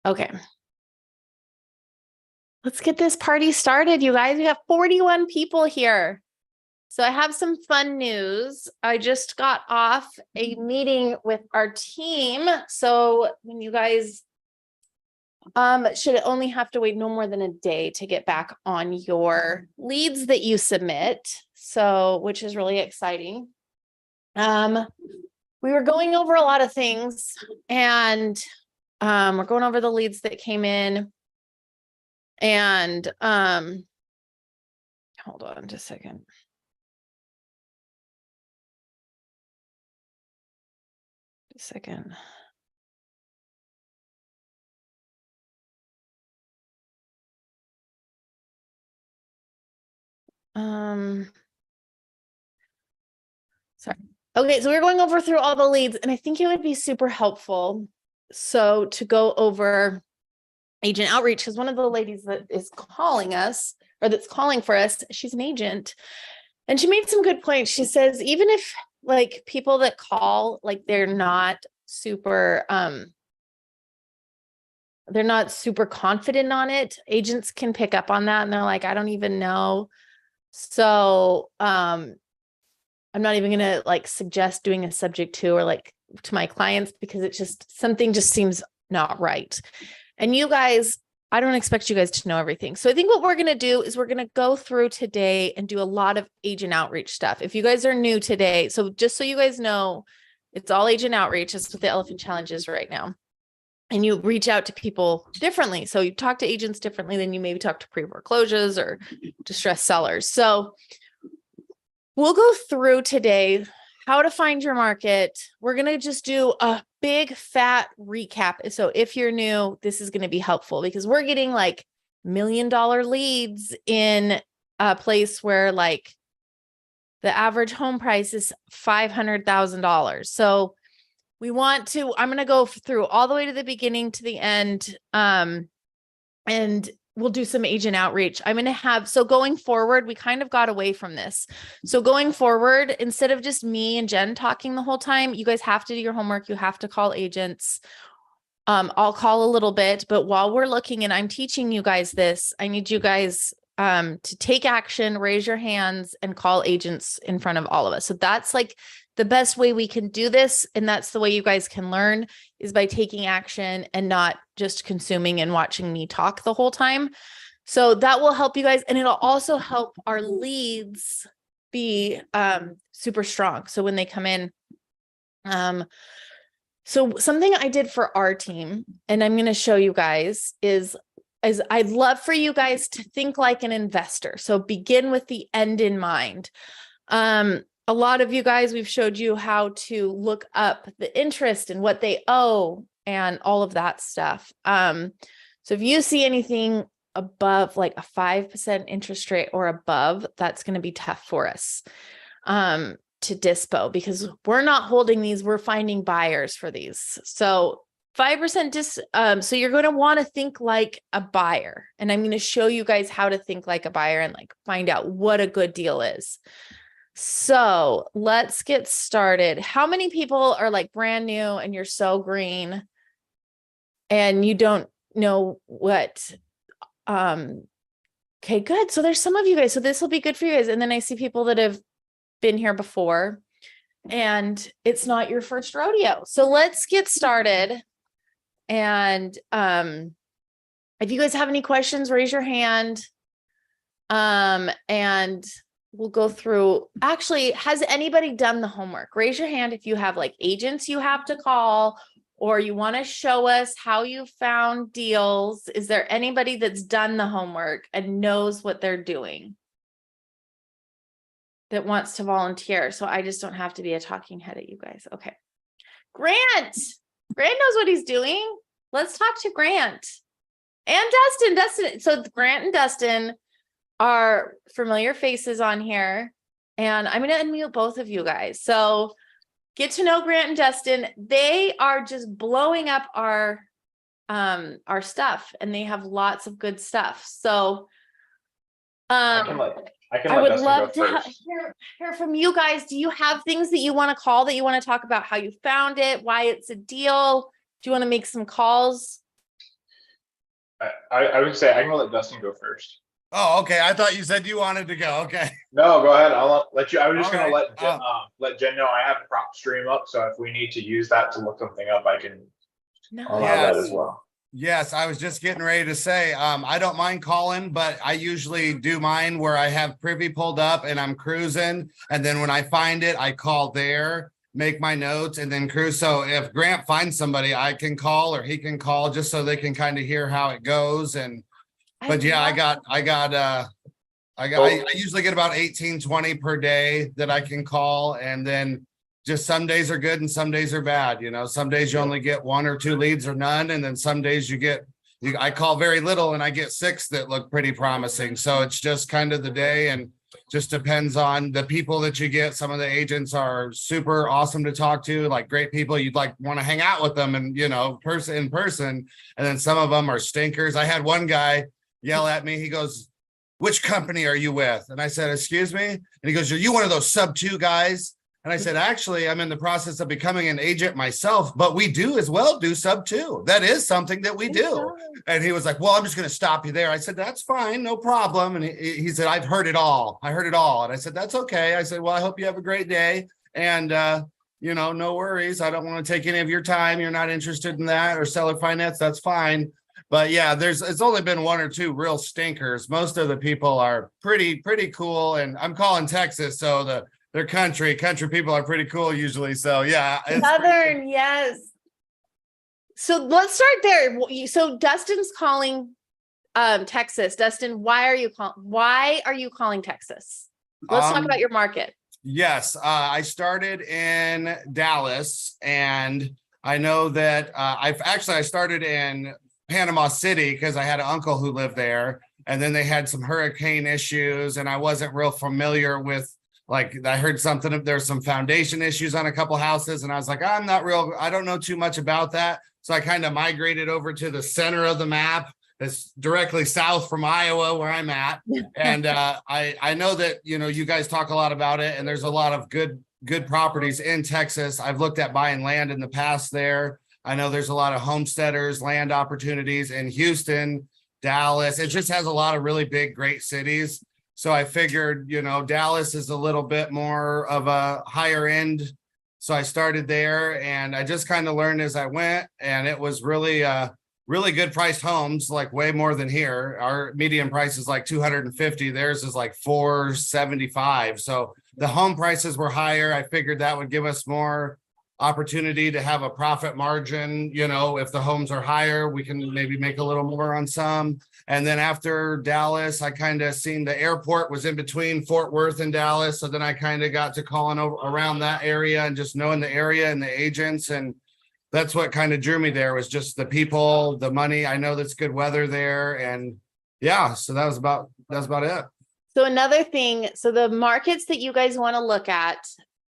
Okay. Let's get this party started, you guys. We have 41 people here. So I have some fun news. I just got off a meeting with our team. So when you guys should only have to wait no more than a day to get back on your leads that you submit. So, which is really exciting. We were going over a lot of things, and we're going over the leads that came in. And hold on just a second. Just a second. Sorry. Okay, so we're going over through all the leads, and I think it would be super helpful. So to go over agent outreach, because one of the ladies that is calling us, or that's calling for us, she's an agent, and she made some good points. She says, even if like people that call, like they're not super confident on it, agents can pick up on that, and they're like, I don't even know. So I'm not even gonna like suggest doing a subject to or like to my clients, because it's just something just seems not right. And you guys, I don't expect you guys to know everything. So I think what we're gonna do is we're gonna go through today and do a lot of agent outreach stuff. If you guys are new today, so just so you guys know, it's all agent outreach. That's what the Elephant Challenge is right now. And you reach out to people differently. So you talk to agents differently than you maybe talk to pre-foreclosures or distressed sellers. So we'll go through today how to find your market. We're going to just do a big fat recap. So if you're new, this is going to be helpful, because we're getting like $1 million leads in a place where like the average home price is $500,000. So we want to, I'm going to go through all the way to the beginning to the end. And we'll do some agent outreach. I'm going to have, so going forward, we kind of got away from this. So going forward, instead of just me and Jen talking the whole time, you guys have to do your homework. You have to call agents. I'll call a little bit, but while we're looking and I'm teaching you guys this, I need you guys to take action, raise your hands, and call agents in front of all of us. So that's like the best way we can do this. And that's the way you guys can learn, is by taking action and not just consuming and watching me talk the whole time. So that will help you guys. And it'll also help our leads be super strong. So when they come in, so something I did for our team, and I'm going to show you guys, is I'd love for you guys to think like an investor. So begin with the end in mind. A lot of you guys, we've showed you how to look up the interest and what they owe and all of that stuff. So if you see anything above like a 5% interest rate or above, that's going to be tough for us to dispo, because we're not holding these, we're finding buyers for these. So 5% so you're going to want to think like a buyer, and I'm going to show you guys how to think like a buyer and like find out what a good deal is. So let's get started. How many people are like brand new and you're so green and you don't know what, okay, good. So there's some of you guys, so this will be good for you guys. And then I see people that have been here before and it's not your first rodeo. So let's get started. And, if you guys have any questions, raise your hand. And we'll go through. Actually, has anybody done the homework? Raise your hand if you have like agents you have to call, or you want to show us how you found deals. Is there anybody that's done the homework and knows what they're doing that wants to volunteer? So I just don't have to be a talking head at you guys. Okay. Grant knows what he's doing. Let's talk to Grant and Dustin. So Grant and Dustin are familiar faces on here, and I'm going to unmute both of you guys. So get to know Grant and Dustin. They are just blowing up our stuff, and they have lots of good stuff. So I would love to hear from you guys. Do you have things that you want to call, that you want to talk about how you found it, why it's a deal? Do you want to make some calls? I would say I'm gonna let Dustin go first. Oh, okay. I thought you said you wanted to go. Okay. No, go ahead. I'll let you. I was just All gonna right. let Jen know I have a prop stream up, so if we need to use that to look something up, I can allow that as Yes. well. Yes, I was just getting ready to say, I don't mind calling, but I usually do mine where I have Privy pulled up and I'm cruising. And then when I find it, I call there, make my notes and then cruise. So if Grant finds somebody, I can call or he can call just so they can kind of hear how it goes. And, but yeah, I usually get about 18, 20 per day that I can call. And then just some days are good and some days are bad. You know, some days you only get 1 or 2 leads or none. And then some days I call very little and I get 6 that look pretty promising. So it's just kind of the day and just depends on the people that you get. Some of the agents are super awesome to talk to, like great people. You'd like want to hang out with them and, you know, in person. And then some of them are stinkers. I had one guy yell at me. He goes, "Which company are you with?" And I said, "Excuse me?" And he goes, "Are you one of those sub 2 guys?" And I said, "Actually, I'm in the process of becoming an agent myself, but we do as well do sub 2. That is something that we do." And he was like, "Well, I'm just going to stop you there." I said, "That's fine, no problem." And he said, "I've heard it all. I heard it all." And I said, "That's okay." I said, "Well, I hope you have a great day. And, you know, no worries. I don't want to take any of your time. You're not interested in that or seller finance. That's fine." But yeah, it's only been 1 or 2 real stinkers. Most of the people are pretty cool. And I'm calling Texas, so they're country people are pretty cool usually. So yeah. Southern, yes. So let's start there. So Dustin's calling Texas. Dustin, why are you calling Texas? Let's talk about your market. Yes, I started in Dallas, and I know that I started in Panama City because I had an uncle who lived there, and then they had some hurricane issues, and I wasn't real familiar with, like, I heard something of there's some foundation issues on a couple houses, and I was like, I don't know too much about that. So I kind of migrated over to the center of the map. It's directly south from Iowa where I'm at. And I know that, you know, you guys talk a lot about it, and there's a lot of good properties in Texas. I've looked at buying land in the past there. I know there's a lot of homesteaders, land opportunities in Houston, Dallas. It just has a lot of really big, great cities. So I figured, you know, Dallas is a little bit more of a higher end. So I started there, and I just kind of learned as I went, and it was really good priced homes, like way more than here. Our median price is like 250. Theirs is like 475. So the home prices were higher. I figured that would give us more opportunity to have a profit margin. You know, if the homes are higher, we can maybe make a little more on some. And then after Dallas, I kind of seen the airport was in between Fort Worth and Dallas. So then I kind of got to calling over around that area and just knowing the area and the agents. And that's what kind of drew me there, was just the people, the money. I know that's good weather there. And yeah, so that's about it. So another thing, so the markets that you guys want to look at,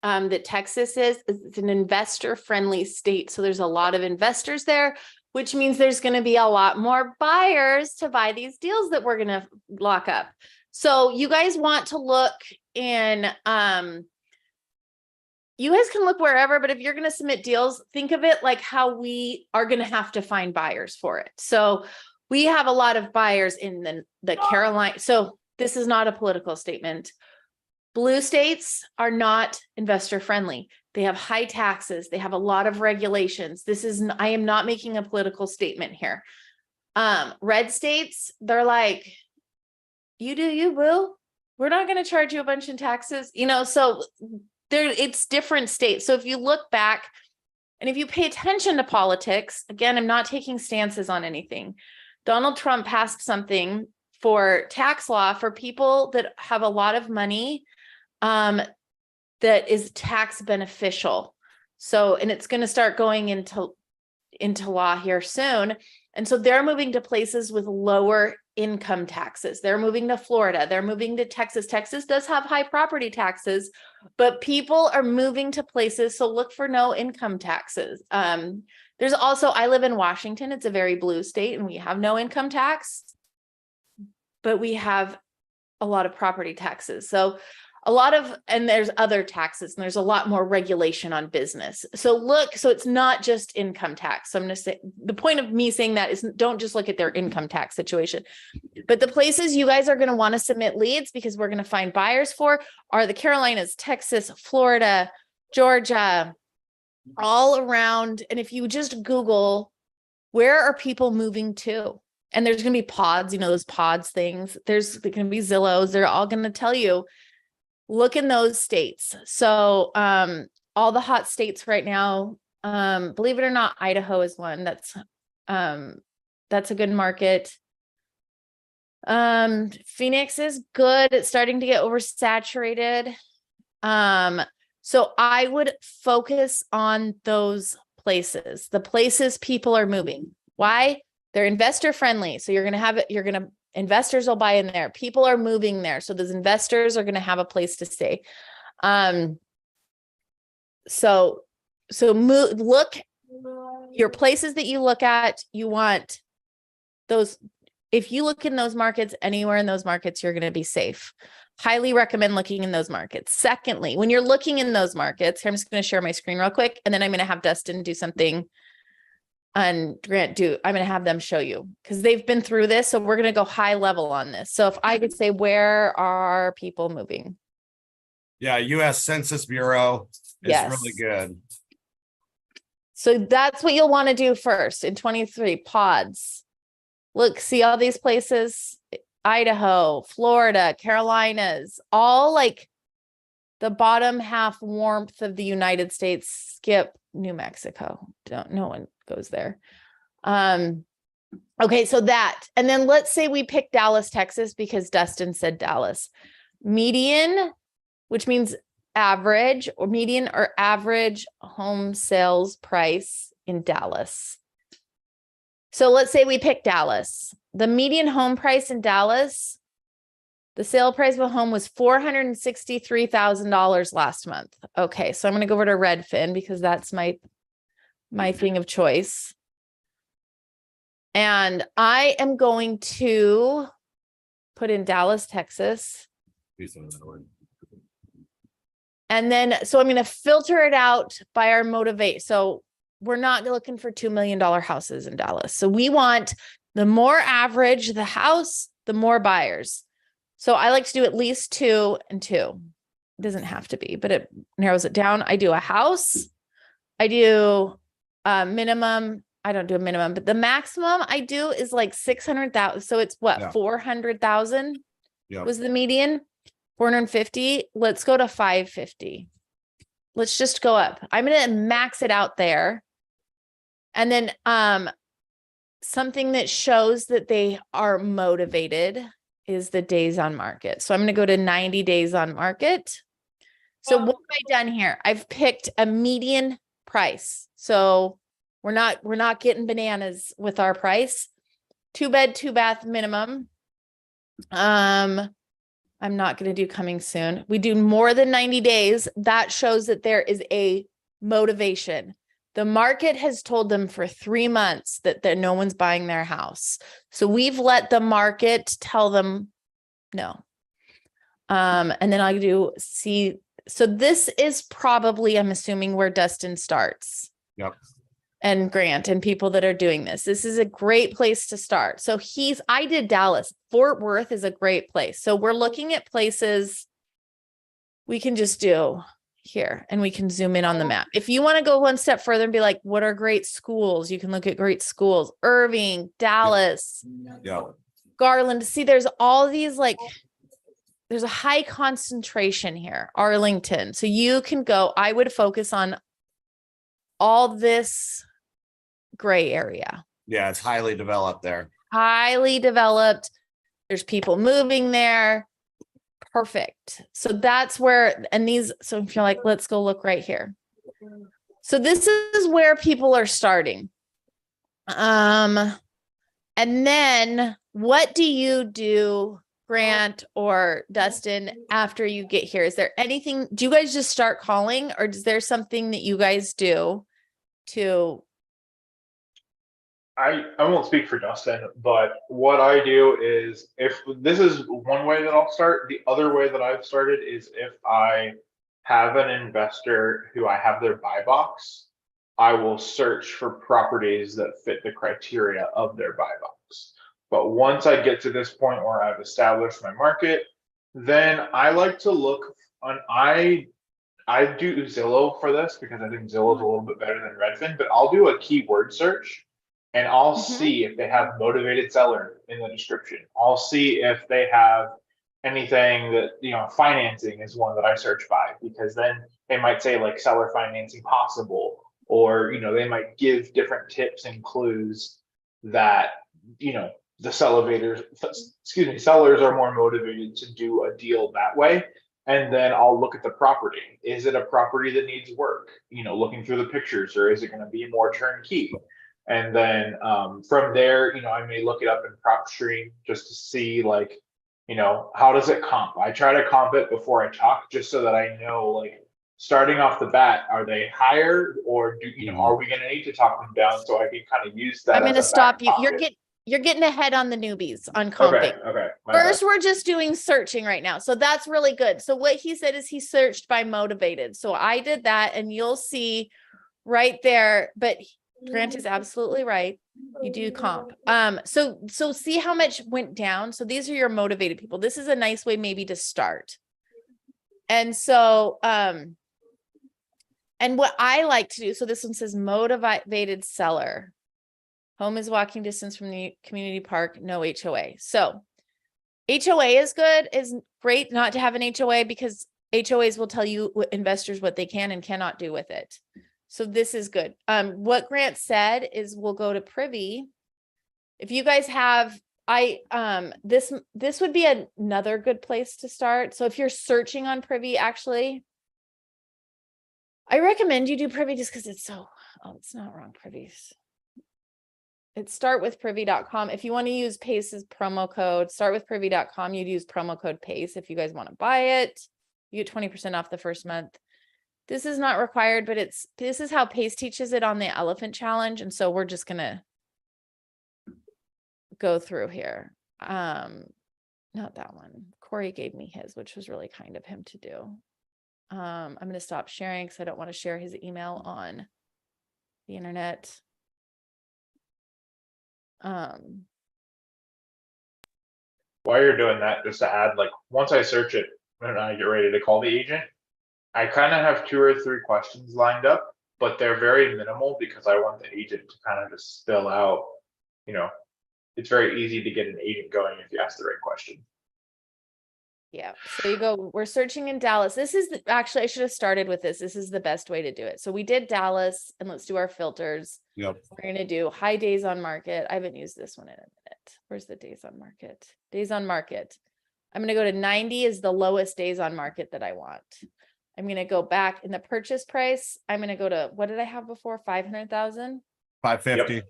that Texas is it's an investor friendly state. So there's a lot of investors there, which means there's going to be a lot more buyers to buy these deals that we're going to lock up. So you guys want to look in, you guys can look wherever, but if you're going to submit deals, think of it like how we are going to have to find buyers for it. So we have a lot of buyers in the Carolina. So this is not a political statement. Blue states are not investor friendly. They have high taxes. They have a lot of regulations. I am not making a political statement here. Red states, they're like, you do you, boo. We're not going to charge you a bunch in taxes. You know, so it's different states. So if you look back and if you pay attention to politics, again, I'm not taking stances on anything. Donald Trump passed something for tax law for people that have a lot of money, that is tax beneficial. So, and it's going to start going into law here soon. And so they're moving to places with lower income taxes. They're moving to Florida. They're moving to Texas. Texas does have high property taxes, but people are moving to places. So look for no income taxes. There's also, I live in Washington. It's a very blue state and we have no income tax, but we have a lot of property taxes. So a lot of, and there's other taxes and there's a lot more regulation on business. So look, so it's not just income tax. So I'm going to say the point of me saying that is don't just look at their income tax situation, but the places you guys are going to want to submit leads because we're going to find buyers for are the Carolinas, Texas, Florida, Georgia, all around. And if you just Google, where are people moving to? And there's going to be pods, you know, those pods things. There's going to be Zillows. They're all going to tell you, look in those states. So all the hot states right now, believe it or not, Idaho is one that's a good market. Phoenix is good. It's starting to get oversaturated. So I would focus on those places, the places people are moving. Why? They're investor friendly. So you're going to have it, investors will buy in there. People are moving there. So those investors are going to have a place to stay. So look, your places that you look at, you want those. If you look in those markets, anywhere in those markets, you're going to be safe. Highly recommend looking in those markets. Secondly, when you're looking in those markets, here, I'm just going to share my screen real quick, and then I'm going to have Dustin do something and Grant I'm going to have them show you because they've been through this. So we're going to go high level on this. So if I could say, where are people moving? Yeah. US Census Bureau is really good. So that's what you'll want to do first in 23 pods. Look, see all these places, Idaho, Florida, Carolinas, all like the bottom half warmth of the United States. Skip New Mexico. No one goes there. Okay, so that, and then let's say we pick Dallas, Texas, because Dustin said Dallas. Median, which means average or median or average home sales price in Dallas. So let's say we pick Dallas. The median home price in Dallas, the sale price of a home was $463,000 last month. Okay, so I'm going to go over to Redfin because that's my thing of choice. And I am going to put in Dallas, Texas. And then, so I'm going to filter it out by our motivate. So we're not looking for $2 million houses in Dallas. So we want the more average the house, the more buyers. So I like to do at least 2 and 2. It doesn't have to be, but it narrows it down. I do a house. I do a minimum. I don't do a minimum, but the maximum I do is like 600,000. So it's what? Yeah. 400,000 was the median. 450. Let's go to 550. Let's just go up. I'm going to max it out there. And then something that shows that they are motivated is the days on market. So I'm going to go to 90 days on market. So what have I done here? I've picked a median price. So we're not getting bananas with our price. 2-bed, 2-bath minimum. I'm not going to do coming soon. We do more than 90 days. That shows that there is a motivation. The market has told them for 3 months that no one's buying their house. So we've let the market tell them no. And then I do see. So this is probably, I'm assuming, where Dustin starts. Yep. And Grant and people that are doing this. This is a great place to start. So I did Dallas. Fort Worth is a great place. So we're looking at places we can just do here and we can zoom in on the map. If you want to go one step further and be like, what are great schools? You can look at great schools, Irving, Dallas, Garland. See, there's all these there's a high concentration here, Arlington. So you can go, I would focus on all this gray area. Yeah, it's highly developed there. Highly developed. There's people moving there. Perfect. So that's where, so if you're like, let's go look right here. So this is where people are starting. And then what do you do, Grant or Dustin, after you get here? Is there anything, do you guys just start calling, or is there something that you guys do to I won't speak for Dustin, but what I do is if this is one way that I'll start, the other way that I've started is if I have an investor who I have their buy box, I will search for properties that fit the criteria of their buy box. But once I get to this point where I've established my market, then I like to look on I do Zillow for this because I think Zillow is a little bit better than Redfin, but I'll do a keyword search and I'll Mhm. see if they have motivated seller in the description. I'll see if they have anything that, financing is one that I search by because then they might say like seller financing possible, or, they might give different tips and clues that, the sellers are more motivated to do a deal that way. And then I'll look at the property. Is it a property that needs work? Looking through the pictures, or is it going to be more turnkey? And then from there, I may look it up in PropStream just to see like, how does it comp? I try to comp it before I talk, just so that I know, like, starting off the bat, are they higher, or are we going to need to talk them down so I can kind of use that? I'm as gonna a back stop you. pocket? You're getting ahead on the newbies on Okay, comping. okay. my bad. First, we're just doing searching right now. So that's really good. So what he said is he searched by motivated. So I did that, and you'll see right there, but Grant is absolutely right. You do comp. So see how much went down. So these are your motivated people. This is a nice way maybe to start. And so, and what I like to do, so this one says motivated seller. Home is walking distance from the community park, no HOA. So HOA is good, is great not to have an HOA, because HOAs will tell you investors what they can and cannot do with it. So this is good. What Grant said is we'll go to Privy. If you guys have, this would be another good place to start. So if you're searching on Privy, actually, I recommend you do Privy just because it's it's not wrong. Privy's. It's start with privy.com. If you want to use Pace's promo code, start with privy.com. You'd use promo code Pace. If you guys want to buy it, you get 20% off the first month. This is not required, but this is how Pace teaches it on the Elephant Challenge. And so we're just going to go through here. Not that one. Corey gave me his, which was really kind of him to do. I'm going to stop sharing because I don't want to share his email on the internet. While you're doing that, just to add, like, once I search it and I get ready to call the agent, I kind of have 2 or 3 questions lined up, but they're very minimal because I want the agent to kind of just spill out, it's very easy to get an agent going if you ask the right question. Yeah. So you go, we're searching in Dallas. This is actually, I should have started with this. This is the best way to do it. So we did Dallas, and let's do our filters. Yep. We're going to do high days on market. I haven't used this one in a minute. Where's the days on market? Days on market. I'm going to go to 90 is the lowest days on market that I want. I'm going to go back in the purchase price. I'm going to go to, what did I have before? 500,000? 550. Yep.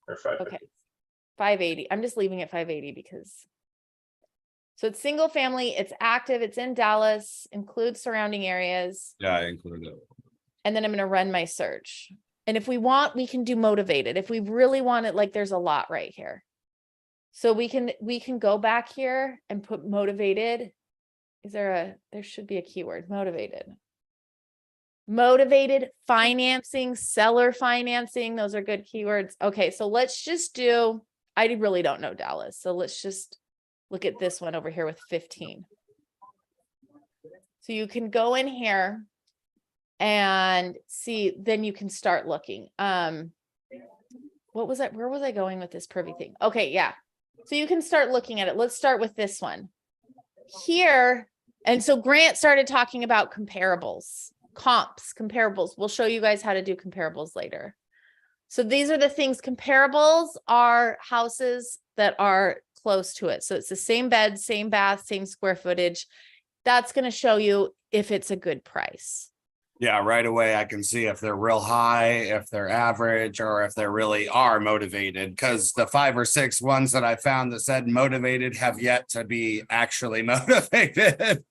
Or 550. Okay. 580. I'm just leaving it 580 because. So it's single family, it's active, it's in Dallas, includes surrounding areas. Yeah, I included it. And then I'm going to run my search. And if we want, we can do motivated. If we really want it, like, there's a lot right here. So we can go back here and put motivated. There should be a keyword, motivated. Motivated financing, seller financing. Those are good keywords. Okay. So let's just do, I really don't know Dallas. So let's just look at this one over here with 15. So you can go in here and see, then you can start looking. What was that? Where was I going with this Privy thing? Okay. Yeah. So you can start looking at it. Let's start with this one here. And so Grant started talking about comparables, comps, comparables. We'll show you guys how to do comparables later. So these are the things. Comparables are houses that are close to it. So it's the same bed, same bath, same square footage. That's going to show you if it's a good price. Yeah, right away I can see if they're real high, if they're average, or if they really are motivated, because the 5 or 6 ones that I found that said motivated have yet to be actually motivated.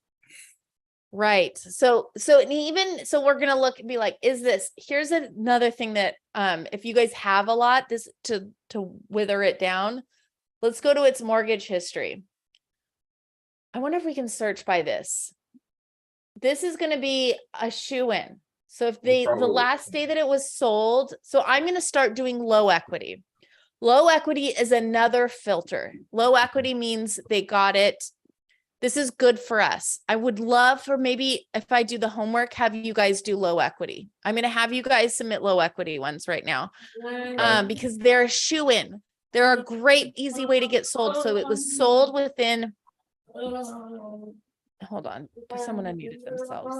Right. And even, so we're going to look and be like, here's another thing that, if you guys have a lot, this to wither it down, let's go to its mortgage history. I wonder if we can search by this. This is going to be a shoe-in. So if the Probably. last day that it was sold, so I'm going to start doing low equity. Low equity is another filter. Low equity means they got it. This is good for us. I would love for maybe if I do the homework, have you guys do low equity. I'm going to have you guys submit low equity ones right now, because they're a shoe-in. They're a great, easy way to get sold. So it was sold within, hold on, someone unmuted themselves.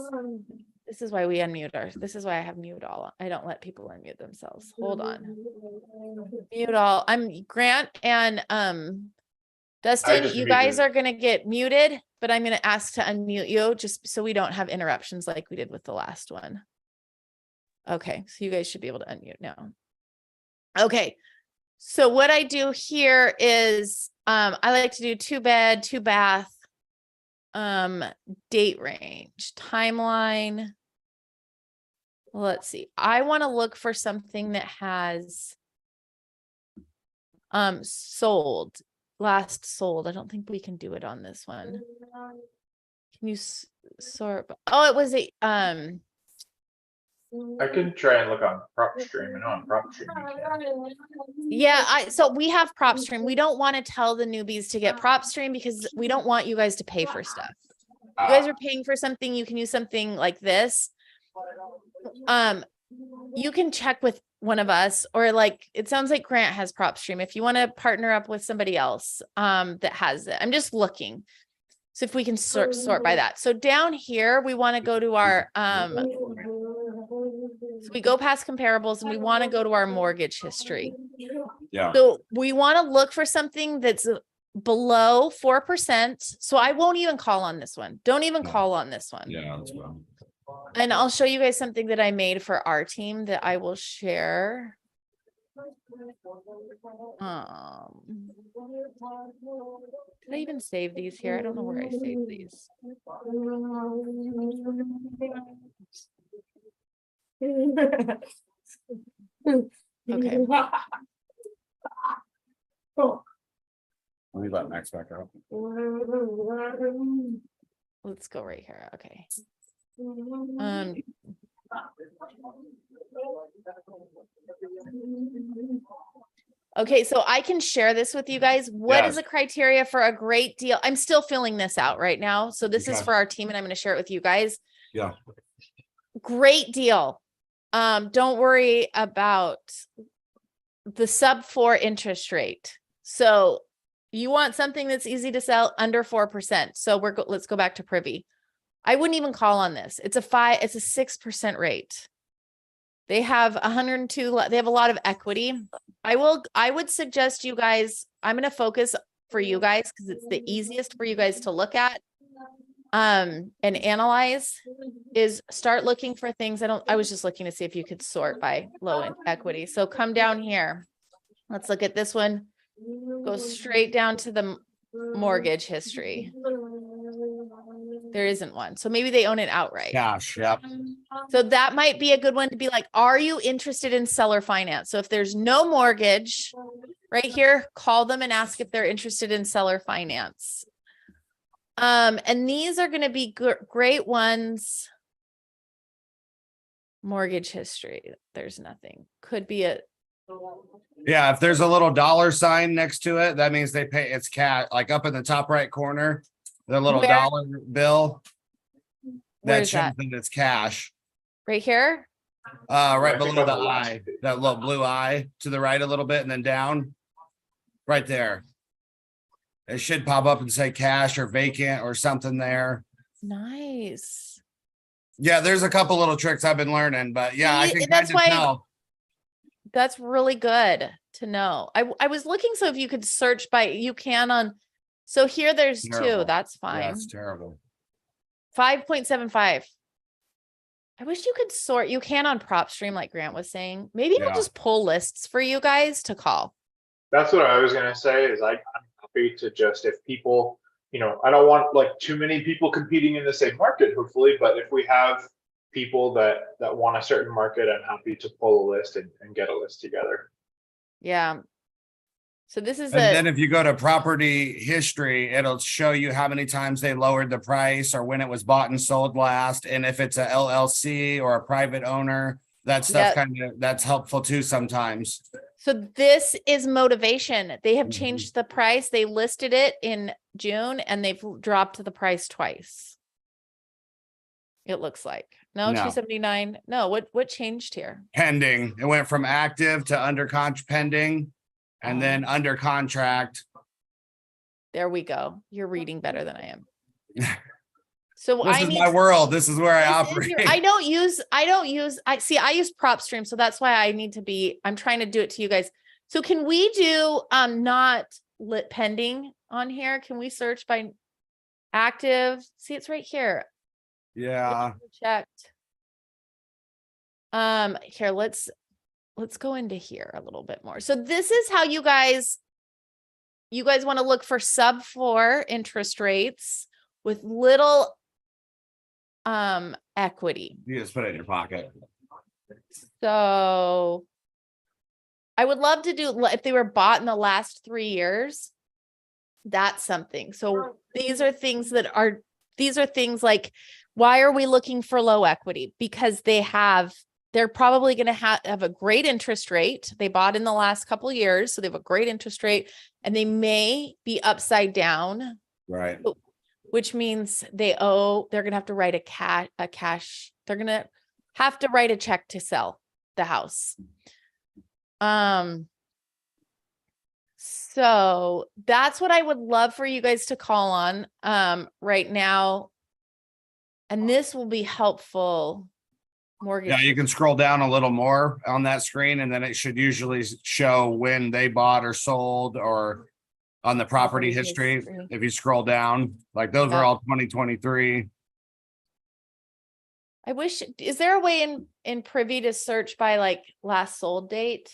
This is why we unmute this is why I have mute all. I don't let people unmute themselves. Hold on. Mute all. I'm Grant and Dustin, just you guys muted. are going to get muted, but I'm going to ask to unmute you just so we don't have interruptions like we did with the last one. Okay, so you guys should be able to unmute now. Okay, so what I do here is I like to do 2-bed, 2-bath, date range, timeline. Let's see. I want to look for something that has sold. Last sold. I don't think we can do it on this one. Can you sort? Oh, it was a I can try and look on PropStream. I know on PropStream you can. yeah. So we have PropStream. We don't want to tell the newbies to get PropStream because we don't want you guys to pay for stuff. You guys are paying for something. You can use something like this. You can check with one of us, or like, it sounds like Grant has PropStream. If you want to partner up with somebody else that has it, I'm just looking. So if we can sort by that. So down here, we want to go to our, so we go past comparables and we want to go to our mortgage history. Yeah. So we want to look for something that's below 4%. So I won't even call on this one. Don't even call on this one. Yeah, that's well. And I'll show you guys something that I made for our team that I will share. Did I even save these here? I don't know where I saved these. Okay. Let me let Max back up. Let's go right here. Okay. Okay, so I can share this with you guys. What is the criteria for a great deal? I'm still filling this out right now. So this is for our team and I'm going to share it with you guys. Yeah. Great deal. Don't worry about the sub-4 interest rate. So you want something that's easy to sell under 4%. So let's go back to Privy. I wouldn't even call on this. It's a 6% rate. They have 102. They have a lot of equity. I would suggest you guys, I'm going to focus for you guys because it's the easiest for you guys to look at and analyze, is start looking for things. I was just looking to see if you could sort by low equity. So come down here. Let's look at this one. Go straight down to the mortgage history. There isn't one. So maybe they own it outright. Cash. Yep. So that might be a good one to be like, are you interested in seller finance? So if there's no mortgage right here, call them and ask if they're interested in seller finance. And these are going to be great ones. Mortgage history. There's nothing. Could be a. Yeah. If there's a little dollar sign next to it, that means they pay. It's cash, like up in the top right corner, the little dollar bill. That shows that it's cash. Right here? Right below the eye, that little blue eye to the right a little bit and then down. Right there. It should pop up and say cash or vacant or something there. Nice. Yeah, there's a couple little tricks I've been learning, but yeah, I can kind of tell. That's really good to know. I was looking, so if you could search by, you can on, so here there's two, that's fine. That's terrible. 5.75. I wish you could sort, you can on PropStream like Grant was saying. Maybe we'll just pull lists for you guys to call. That's what I was going to say is I'm happy to just, if people I don't want like too many people competing in the same market, hopefully, but if we have people that want a certain market, I'm happy to pull a list and get a list together. Yeah. So this is And a, then if you go to property history, it'll show you how many times they lowered the price or when it was bought and sold last. And if it's a LLC or a private owner, that stuff Yep. that's helpful too sometimes. so this is motivation. They have Mhm. changed the price. They listed it in June and they've dropped the price twice. It looks like. No, No. 279. No, what changed here? Pending. It went from active to under pending and Oh. then under contract. There we go. You're reading better than I am. So This I is need my world. This is where I this is operate. your- I use PropStream, so that's why I need to be, I'm trying to do it to you guys. So can we do not lit pending on here? Can we search by active? See, it's right here. Yeah. Checked. Here, let's go into here a little bit more. So this is how you guys want to look for sub 4 interest rates with little equity. You just put it in your pocket. So I would love to do, if they were bought in the last 3 years, that's something. So these are things like, why are we looking for low equity? Because they're probably going to have a great interest rate. They bought in the last couple of years, so they have a great interest rate, and they may be upside down, Right. which means they're going to have to write they're going to have to write a check to sell the house. So that's what I would love for you guys to call on right now. And this will be helpful. Mortgage. Yeah, you can scroll down a little more on that screen and then it should usually show when they bought or sold or on the property history. If you scroll down, like those are all 2023. I wish, is there a way in Privy to search by like last sold date?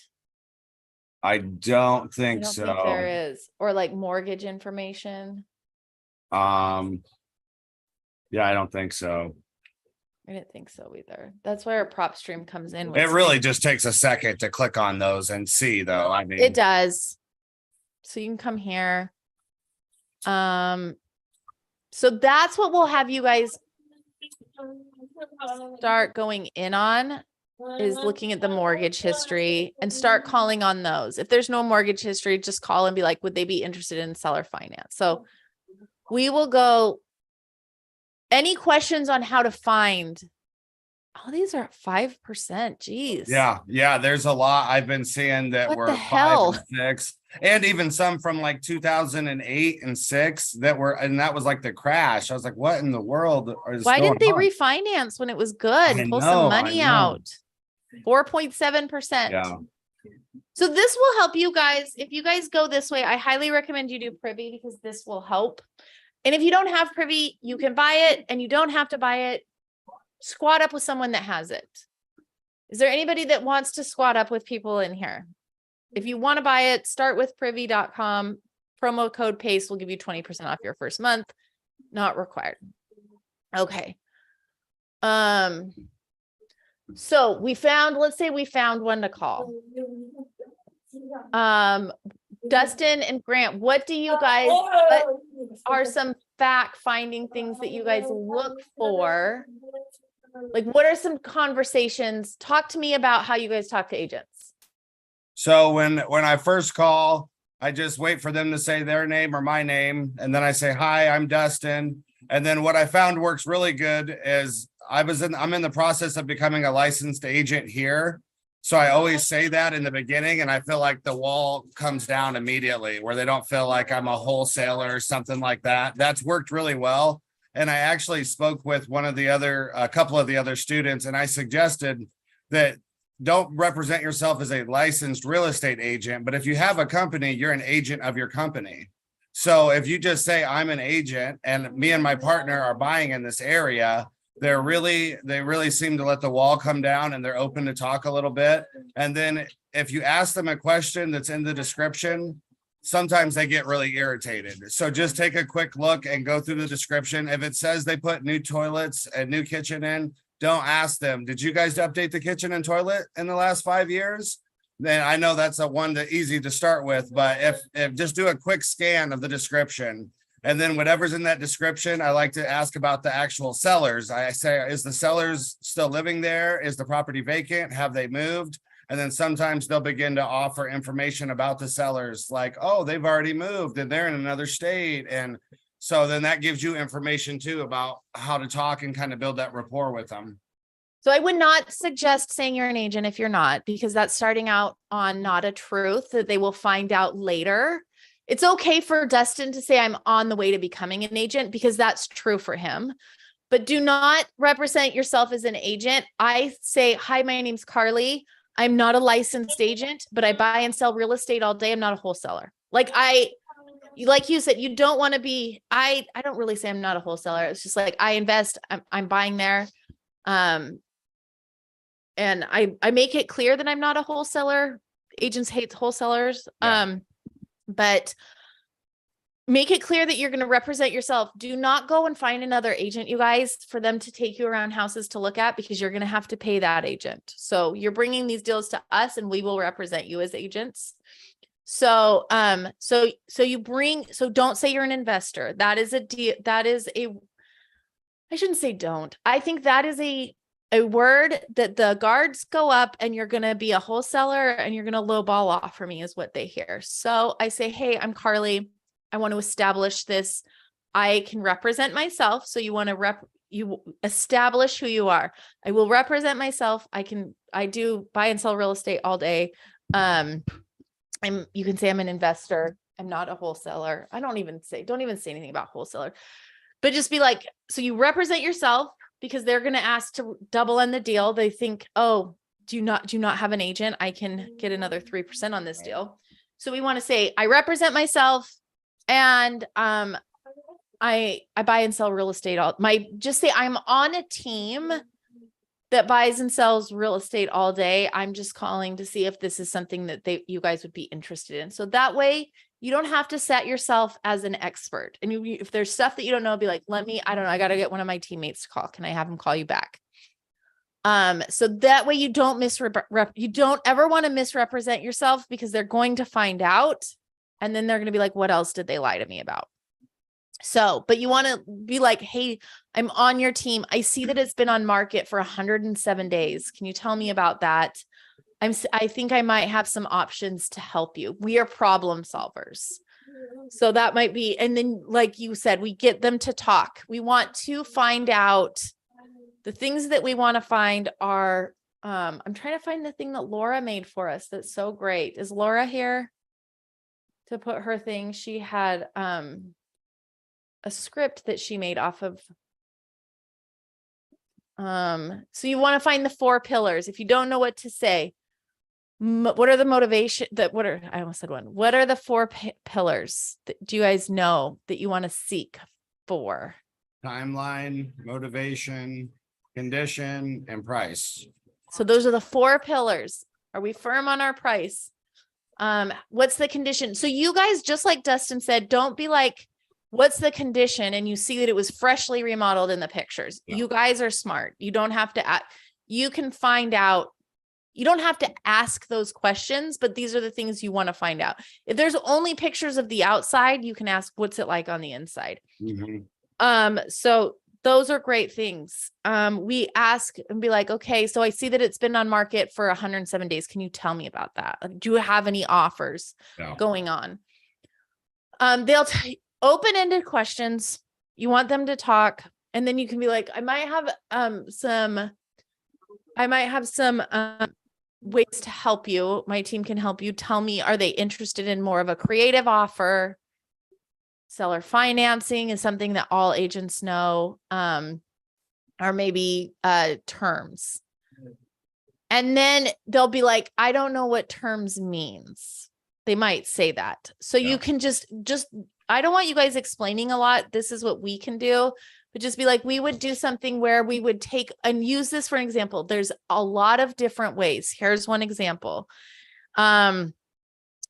I don't think I don't so. think there is, or like mortgage information. Yeah, I don't think so. I didn't think so either. That's where PropStream comes in. It really just takes a second to click on those and see though. I mean, it does. So you can come here. So that's what we'll have you guys start going in on, is looking at the mortgage history and start calling on those. If there's no mortgage history, just call and be like, would they be interested in seller finance? So we will go. Any questions on how to find? Oh, these are at 5%. Geez. Yeah. There's a lot I've been seeing that What were the 5 hell? and 6, and even some from like 2008 and 6 that were, and that was like the crash. I was like, what in the world is Why didn't they going on? refinance when it was good? I Pull know, some money I know. out. 4.7%. Yeah. So this will help you guys. If you guys go this way, I highly recommend you do Privy because this will help. And if you don't have Privy, you can buy it and you don't have to buy it. Squat up with someone that has it. Is there anybody that wants to squat up with people in here? If you want to buy it, start with privy.com. Promo code PACE will give you 20% off your first month. Not required. Okay. So let's say we found one to call. Dustin and Grant, what are some fact finding things that you guys look for? Like, what are some conversations? Talk to me about how you guys talk to agents. So when I first call, I just wait for them to say their name or my name. And then I say, hi, I'm Dustin. And then what I found works really good is I'm in the process of becoming a licensed agent here. So I always say that in the beginning, and I feel like the wall comes down immediately where they don't feel like I'm a wholesaler or something like that. That's worked really well. And I actually spoke with a couple of the other students, and I suggested that don't represent yourself as a licensed real estate agent, but if you have a company, you're an agent of your company. So if you just say I'm an agent and me and my partner are buying in this area, they really seem to let the wall come down and they're open to talk a little bit. And then if you ask them a question that's in the description, sometimes they get really irritated. So just take a quick look and go through the description. If it says they put new toilets and new kitchen in, don't ask them, did you guys update the kitchen and toilet in the last 5 years? Then I know that's a one that easy to start with, but if just do a quick scan of the description, and then whatever's in that description, I like to ask about the actual sellers. I say, is the sellers still living there? Is the property vacant? Have they moved? And then sometimes they'll begin to offer information about the sellers, like, oh, they've already moved and they're in another state. And so then that gives you information too about how to talk and kind of build that rapport with them. So I would not suggest saying you're an agent if you're not, because that's starting out on not a truth that they will find out later. It's okay for Dustin to say I'm on the way to becoming an agent because that's true for him, but do not represent yourself as an agent. I say, hi, my name's Carly. I'm not a licensed agent, but I buy and sell real estate all day. I'm not a wholesaler. Like you said, you don't want to be, I don't really say I'm not a wholesaler. It's just like, I invest, I'm buying there. And I make it clear that I'm not a wholesaler. Agents hate wholesalers. Yeah. But make it clear that you're going to represent yourself. Do not go and find another agent, you guys, for them to take you around houses to look at, because you're going to have to pay that agent. So you're bringing these deals to us and we will represent you as agents. So, so don't say you're an investor. That is I shouldn't say don't. I think that is a word that the guards go up and you're going to be a wholesaler and you're going to lowball off for me is what they hear. So I say, hey, I'm Carly. I want to establish this. I can represent myself. So you want to you establish who you are. I will represent myself. I do buy and sell real estate all day. You can say I'm an investor. I'm not a wholesaler. Don't even say anything about wholesaler, but just be like, so you represent yourself, because they're going to ask to double in the deal. They think, oh, do you not have an agent? I can get another 3% on this deal. So we want to say, I represent myself and, I buy and sell real estate. Just say I'm on a team that buys and sells real estate all day. I'm just calling to see if this is something that you guys would be interested in. So that way you don't have to set yourself as an expert. And if there's stuff that you don't know, be like, I don't know, I got to get one of my teammates to call. Can I have them call you back? So that way you don't you don't ever want to misrepresent yourself, because they're going to find out. And then they're going to be like, what else did they lie to me about? So, but you want to be like, hey, I'm on your team. I see that it's been on market for 107 days. Can you tell me about that? I think I might have some options to help you. We are problem solvers. So that might be, and then like you said, we get them to talk. We want to find out the things that we want to find are, I'm trying to find the thing that Laura made for us. That's so great. Is Laura here to put her thing? She had, a script that she made off of. So you want to find the 4 pillars. If you don't know what to say, what are the motivation I almost said one. What are the 4 pillars that do you guys know that you want to seek for? Timeline, motivation, condition, and price. So those are the 4 pillars. Are we firm on our price? What's the condition? So you guys, just like Dustin said, don't be like, what's the condition? And you see that it was freshly remodeled in the pictures. Yeah. You guys are smart. You don't have to you can find out. You don't have to ask those questions, but these are the things you want to find out. If there's only pictures of the outside, you can ask, what's it like on the inside? Mm-hmm. So those are great things. We ask and be like, okay, so I see that it's been on market for 107 days. Can you tell me about that? Do you have any offers going on? They'll open-ended questions. You want them to talk, and then you can be like, I might have some ways to help you. My team can help you. Tell me, are they interested in more of a creative offer? Seller financing is something that all agents know, or maybe terms. And then they'll be like, I don't know what terms means. They might say that. So you can just, I don't want you guys explaining a lot. This is what we can do. But just be like, we would do something where we would take and use this for an example. There's a lot of different ways. Here's one example.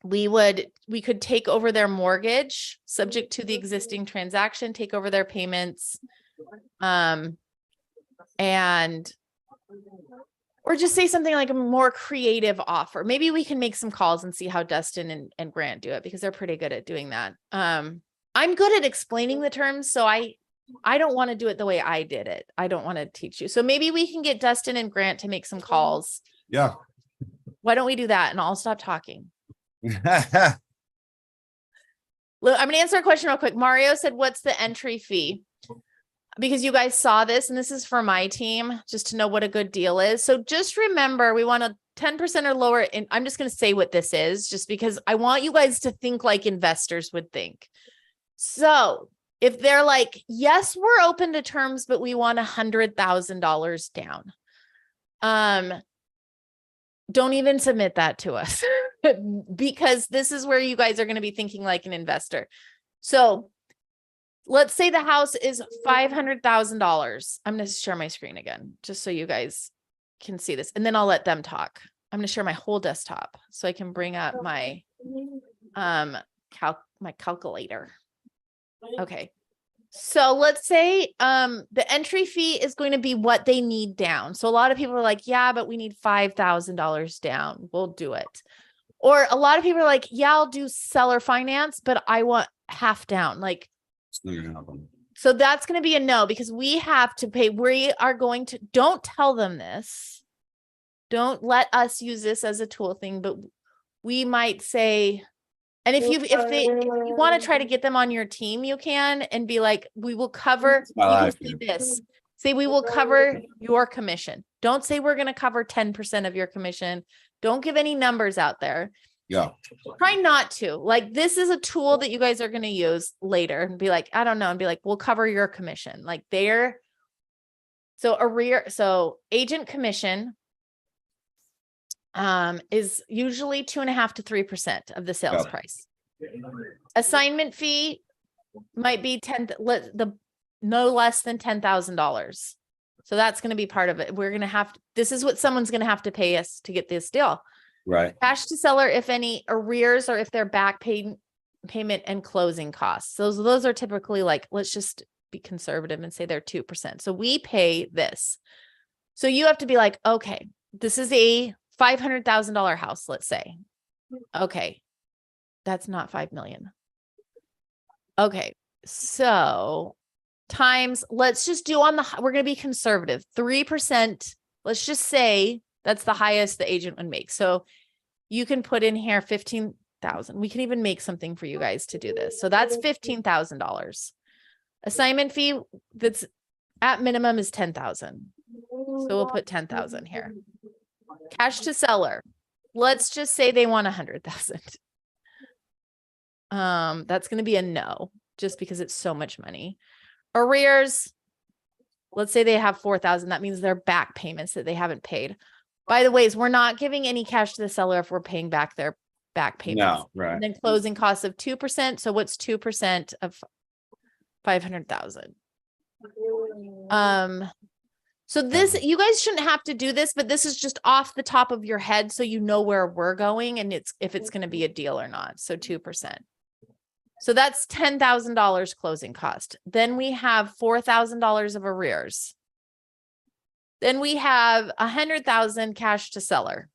We would we could take over their mortgage, subject to the existing transaction, take over their payments. And or just say something like a more creative offer. Maybe we can make some calls and see how Dustin and Grant do it, because they're pretty good at doing that. I'm good at explaining the terms, so I don't want to do it the way I did it. I don't want to teach you. So maybe we can get Dustin and Grant to make some calls. Yeah. Why don't we do that? And I'll stop talking. Yeah. Look, I'm gonna answer a question real quick. Mario said, what's the entry fee? Because you guys saw this, and this is for my team, just to know what a good deal is. So just remember, we want a 10% or lower. And I'm just going to say what this is, just because I want you guys to think like investors would think. So if they're like, yes, we're open to terms, but we want $100,000 down. Don't even submit that to us because this is where you guys are going to be thinking like an investor. So let's say the house is $500,000. I'm going to share my screen again, just so you guys can see this. And then I'll let them talk. I'm going to share my whole desktop so I can bring up my, my calculator. Okay. So let's say, the entry fee is going to be what they need down. So a lot of people are like, yeah, but we need $5,000 down. We'll do it. Or a lot of people are like, yeah, I'll do seller finance, but I want half down. Like, so that's going to be a no, because we have to pay. We are going to, don't tell them this. Don't let us use this as a tool thing, but we might say, and if you want to try to get them on your team, you can, and be like, we will cover, you can say this, say, we will cover your commission. Don't say we're going to cover 10% of your commission. Don't give any numbers out there. Yeah. Try not to. Like, this is a tool that you guys are going to use later and be like, I don't know, and be like, we'll cover your commission. Like so agent commission is usually 2.5% to 3% of the sales price. Assignment fee might be no less than $10,000. So that's going to be part of it. We're going to have to, this is what someone's going to have to pay us to get this deal. Right. Cash to seller, if any arrears, or if they're back payment and closing costs. Those are typically like, let's just be conservative and say they're 2%. So we pay this. So you have to be like, okay, this is a $500,000 house, let's say. Okay. That's not 5 million. Okay. So times, let's just do we're going to be conservative, 3%. Let's just say that's the highest the agent would make. So you can put in here 15,000. We can even make something for you guys to do this. So that's $15,000. Assignment fee that's at minimum is 10,000. So we'll put 10,000 here. Cash to seller. Let's just say they want 100,000. That's going to be a no, just because it's so much money. Arrears. Let's say they have 4,000. That means they're back payments that they haven't paid. By the way, we're not giving any cash to the seller if we're paying back their back payments. No, right. And then closing costs of 2%. So what's 2% of 500,000? So this, you guys shouldn't have to do this, but this is just off the top of your head, so you know where we're going and if it's going to be a deal or not. So 2%. So that's $10,000 closing cost. Then we have $4,000 of arrears. Then we have 100,000 cash to seller.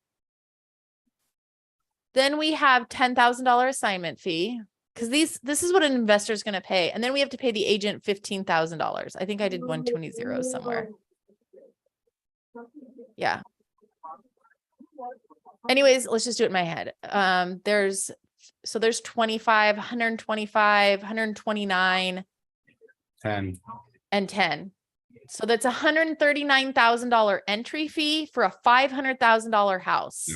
Then we have $10,000 assignment fee, because this is what an investor is going to pay. And then we have to pay the agent $15,000. I think I did 120 somewhere. Yeah. Anyways, let's just do it in my head. There's 25, 125, 129, 10 and 10. So that's $139,000 entry fee for a $500,000 house.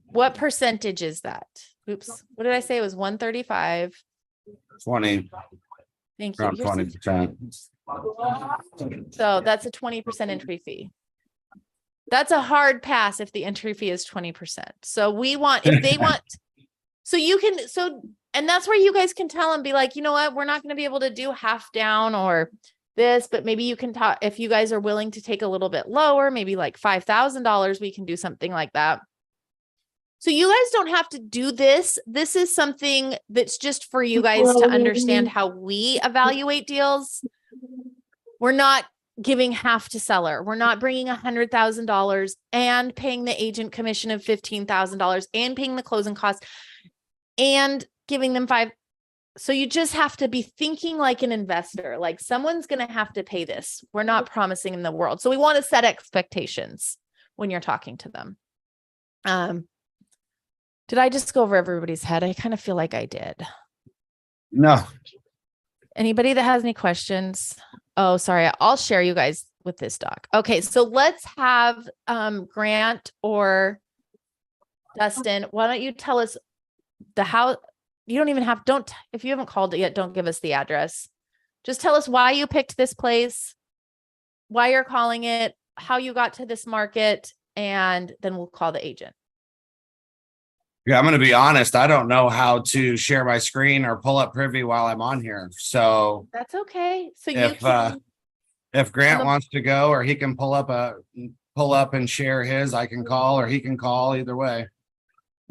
What percentage is that? Oops. What did I say? It was 135. 20. Thank you. Around 20%. So that's a 20% entry fee. That's a hard pass if the entry fee is 20%. So we want, if they want, and that's where you guys can tell them, be like, you know what, we're not going to be able to do half down or this, but maybe you can talk, if you guys are willing to take a little bit lower, maybe like $5,000, we can do something like that. So you guys don't have to do this. This is something that's just for you guys to understand how we evaluate deals. We're not giving half to seller. We're not bringing $100,000 and paying the agent commission of $15,000 and paying the closing costs and giving them $5,000. So you just have to be thinking like an investor, like someone's going to have to pay this. We're not promising in the world. So we want to set expectations when you're talking to them. Did I just go over everybody's head? I kind of feel like I did. No. Anybody that has any questions? Oh, sorry. I'll share you guys with this doc. Okay. So let's have Grant or Dustin. Why don't you tell us the how? You don't even have, if you haven't called it yet, don't give us the address. Just tell us why you picked this place, why you're calling it, how you got to this market, and then we'll call the agent. Yeah, I'm going to be honest. I don't know how to share my screen or pull up Privy while I'm on here. So That's okay. So if Grant wants to go, or he can pull up and share his, I can call, or he can call, either way.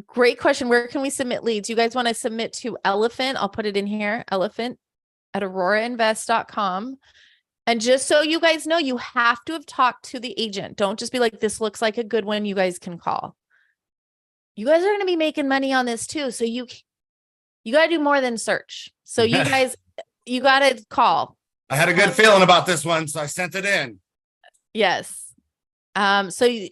Great question. Where can we submit leads? You guys want to submit to Elephant? I'll put it in here. Elephant@aurorainvest.com. And just so you guys know, you have to have talked to the agent. Don't just be like, this looks like a good one. You guys can call. You guys are going to be making money on this too. So you got to do more than search. So you guys, you got to call. I had a good feeling about this one, so I sent it in. Yes. Okay.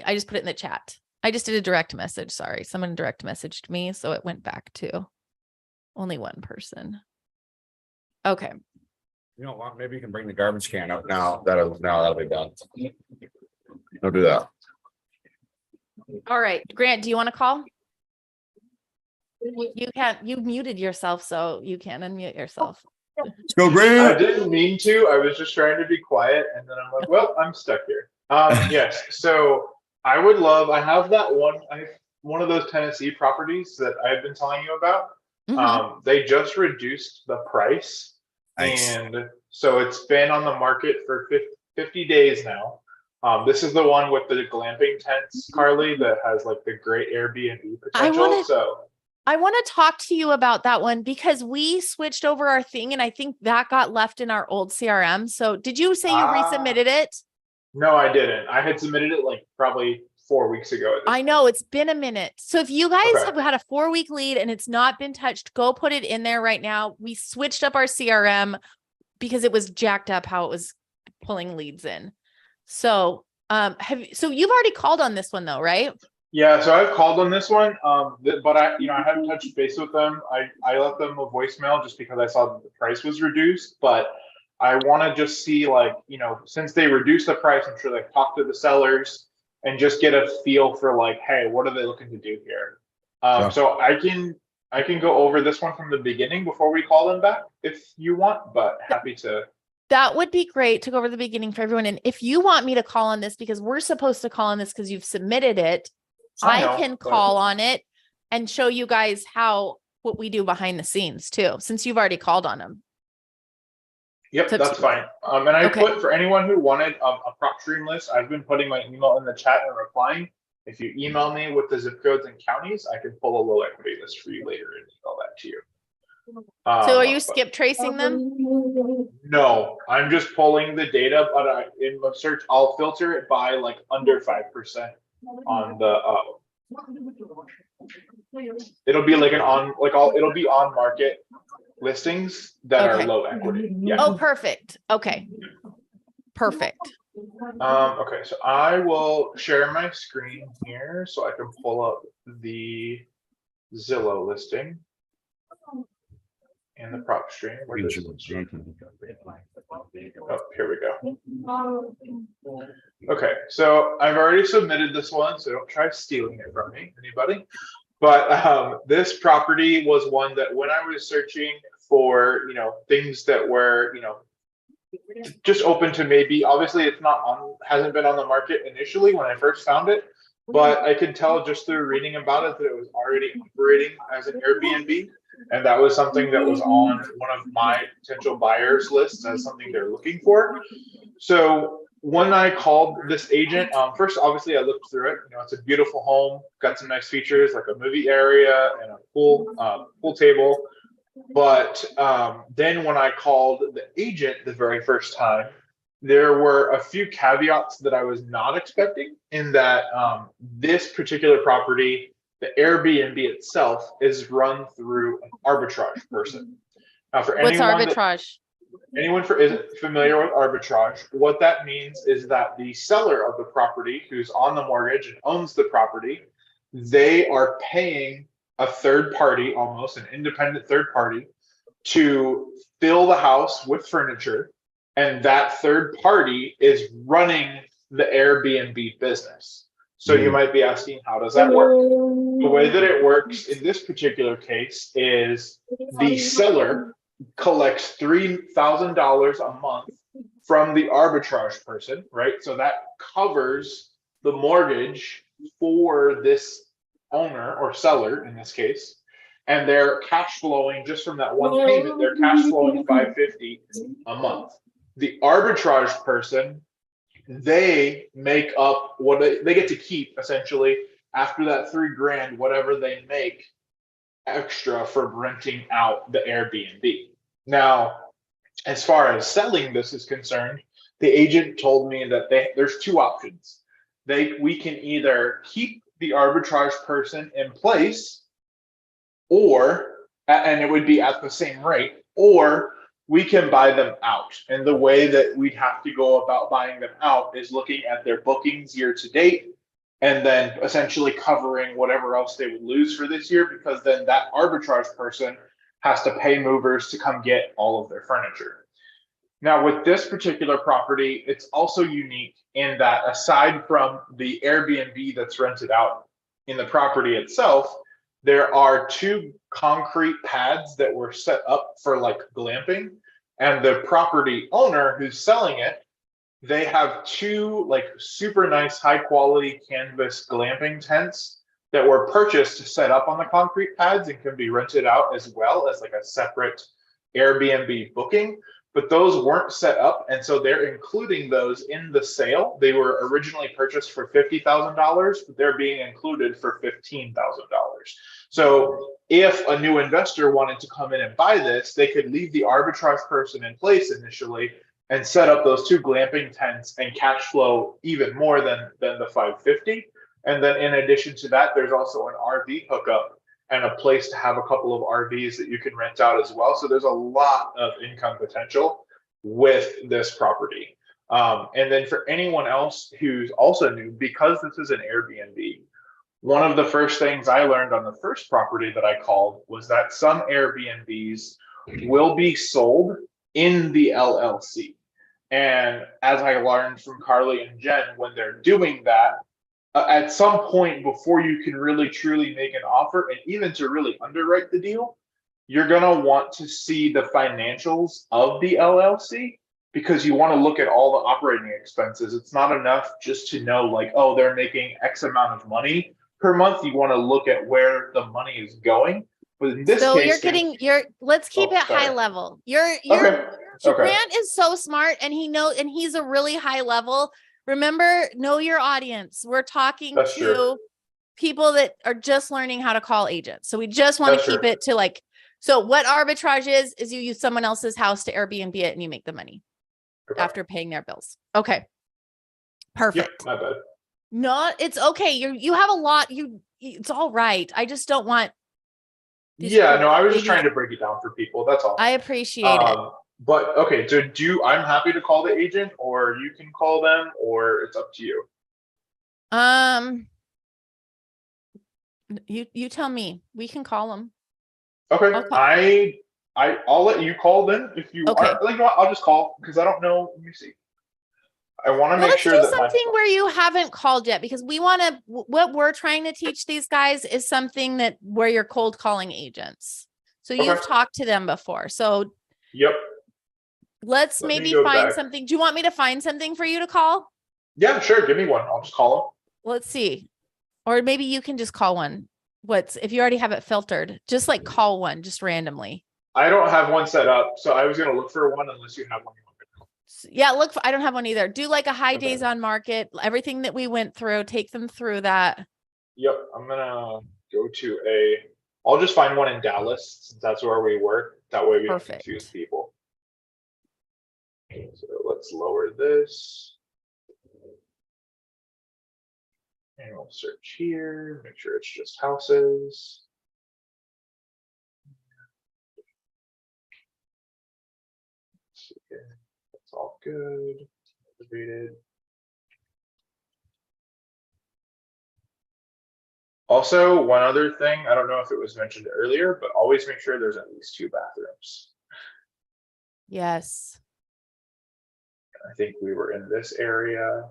I just put it in the chat. I just did a direct message. Sorry. Someone direct messaged me. So it went back to only one person. Okay. You know what? Maybe you can bring the garbage can up now. That'll be done. Don't do that. All right. Grant, do you want to call? You can't, you muted yourself, so you can't unmute yourself. Let's go, I Grant. didn't mean to. I was just trying to be quiet, and then I'm like, well, I'm stuck here. Yes. So I would love. I have one of those Tennessee properties that I've been telling you about. Mhm. They just reduced the price, Nice. and so it's been on the market for 50 days now. This is the one with the glamping tents, Carly, that has like the great Airbnb potential. I want to talk to you about that one because we switched over our thing and I think that got left in our old CRM. So did you say you resubmitted it? No, I didn't. I had submitted it like probably 4 weeks ago. I know it's been a minute. So if you guys have had a 4-week lead and it's not been touched, go put it in there right now. We switched up our CRM because it was jacked up how it was pulling leads in. So, so you've already called on this one though, right? Yeah, so I've called on this one, but I haven't touched base with them. I left them a voicemail just because I saw that the price was reduced, but I want to just see, like, since they reduced the price, I'm sure they talked to the sellers and just get a feel for like, hey, what are they looking to do here? So I can go over this one from the beginning before we call them back if you want, but happy to. That would be great to go over the beginning for everyone. And if you want me to call on this, because we're supposed to call on this because you've submitted it, I can call on it and show you guys what we do behind the scenes too, since you've already called on them. Yep, that's fine. And I put, for anyone who wanted a prop stream list, I've been putting my email in the chat and replying. If you email me with the zip codes and counties, I can pull a low equity list for you later and email that to you. So are you skip tracing them? No, I'm just pulling the data, but in the search, I'll filter it by like under 5% on the. It'll be like it'll be on market listings that are low equity. Yeah. Oh, perfect. Okay. Perfect. Okay, so I will share my screen here so I can pull up the Zillow listing and the prop stream. Where does it? Oh, here we go. Okay, so I've already submitted this one, so don't try stealing it from me, anybody. But this property was one that when I was searching for, things that were, just open to maybe, obviously it's hasn't been on the market initially when I first found it, but I could tell just through reading about it that it was already operating as an Airbnb. And that was something that was on one of my potential buyers lists as something they're looking for. So when I called this agent, first, obviously, I looked through it. You know, it's a beautiful home, got some nice features like a movie area and a pool table. But then when I called the agent the very first time, there were a few caveats that I was not expecting. In that this particular property, the Airbnb itself is run through an arbitrage person. Now, for What's anyone arbitrage? anyone isn't familiar with arbitrage, what that means is that the seller of the property who's on the mortgage and owns the property, they are paying a third party, almost an independent third party, to fill the house with furniture. And that third party is running the Airbnb business. So you might be asking, how does that work? The way that it works in this particular case is the seller collects $3,000 a month from the arbitrage person, right? So that covers the mortgage for this owner or seller in this case, and they're cash flowing just from that one payment. They're cash flowing $550 a month. The arbitrage person, they make up what they get to keep essentially after that $3,000, whatever they make extra for renting out the Airbnb. Now, as far as selling this is concerned, the agent told me that there's two options. We can either keep the arbitrage person in place, and it would be at the same rate, or we can buy them out. And the way that we'd have to go about buying them out is looking at their bookings year to date, and then essentially covering whatever else they would lose for this year, because then that arbitrage person has to pay movers to come get all of their furniture. Now, with this particular property, it's also unique in that aside from the Airbnb that's rented out in the property itself, there are two concrete pads that were set up for like glamping, and the property owner who's selling it, they have two like super nice high quality canvas glamping tents that were purchased to set up on the concrete pads and can be rented out as well as like a separate Airbnb booking. But those weren't set up, and so they're including those in the sale. They were originally purchased for $50,000, but they're being included for $15,000. So if a new investor wanted to come in and buy this, they could leave the arbitrage person in place initially and set up those two glamping tents and cash flow even more than the $550. And then in addition to that, there's also an RV hookup and a place to have a couple of RVs that you can rent out as well. So there's a lot of income potential with this property. And then for anyone else who's also new, because this is an Airbnb, one of the first things I learned on the first property that I called was that some Airbnbs will be sold in the LLC. And as I learned from Carly and Jen, when they're doing that, at some point before you can really truly make an offer and even to really underwrite the deal, you're going to want to see the financials of the LLC, because you want to look at all the operating expenses. It's not enough just to know like, oh, they're making X amount of money per month. You want to look at where the money is going. But in this case, let's keep it high level. Grant is so smart, and he's a really high level. Remember, know your audience. We're talking to people that are just learning how to call agents. So we just want to keep it to like, so what arbitrage is you use someone else's house to Airbnb it and you make the money after paying their bills. Okay. Perfect. Yep, my bad. No, it's okay. You have a lot. It's all right. I just don't want. I was just trying to break it down for people. That's all. I appreciate it. But okay, so I'm happy to call the agent, or you can call them, or it's up to you. You tell me. We can call them. Okay. I'll let you call them if you are. Like, I'll just call because I don't know. Let me see. I want to make sure that something where you haven't called yet, because we want to. What we're trying to teach these guys is something where you're cold calling agents. So you've talked to them before. So yep. Let's maybe find something. Do you want me to find something for you to call? Yeah, sure. Give me one. I'll just call them. Let's see. Or maybe you can just call one. If you already have it filtered, just like call one just randomly. I don't have one set up, so I was going to look for one unless you have one. Yeah, I don't have one either. Do like a high days on market, everything that we went through, take them through that. Yep, I'm gonna go to I'll just find one in Dallas, since that's where we work. That way we don't confuse Perfect. people. So let's lower this. And we'll search here, make sure it's just houses. Let's see here. That's all good. Motivated. Also, one other thing, I don't know if it was mentioned earlier, but always make sure there's at least 2 bathrooms. Yes. I think we were in this area.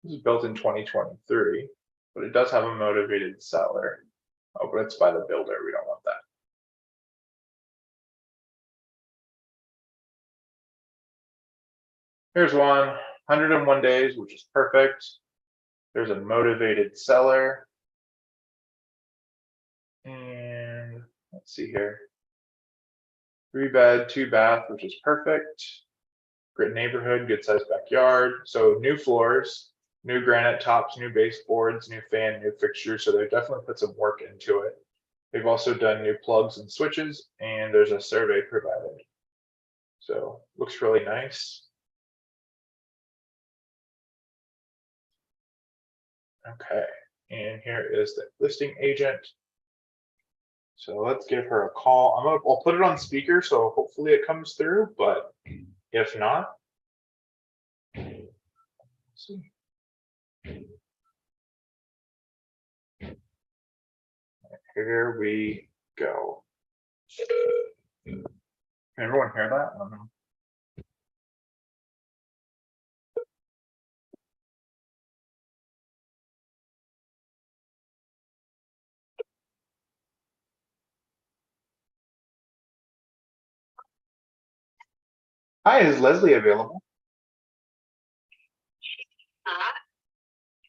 This is built in 2023, but it does have a motivated seller. Oh, but it's by the builder. We don't want that. Here's one, 101 days, which is perfect. There's a motivated seller. And let's see here. 3 bed, 2 bath, which is perfect. Great neighborhood, good sized backyard. So new floors, new granite tops, new baseboards, new fan, new fixtures. So they definitely put some work into it. They've also done new plugs and switches, and there's a survey provided. So looks really nice. Okay, and here is the listing agent. So let's give her a call. I'll put it on speaker, so hopefully it comes through, but if not, let's see. Here we go. Can everyone hear that? I don't know. Hi, is Leslie available?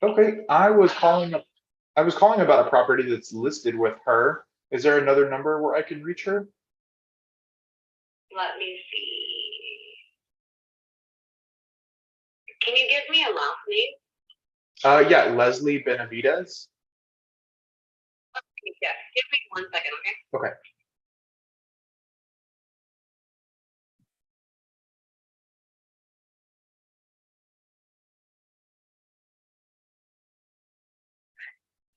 Okay, I was calling about a property that's listed with her. Is there another number where I can reach her? Let me see. Can you give me a last name? Yeah, Leslie Benavides. Yeah, give me 1 second, okay? Okay.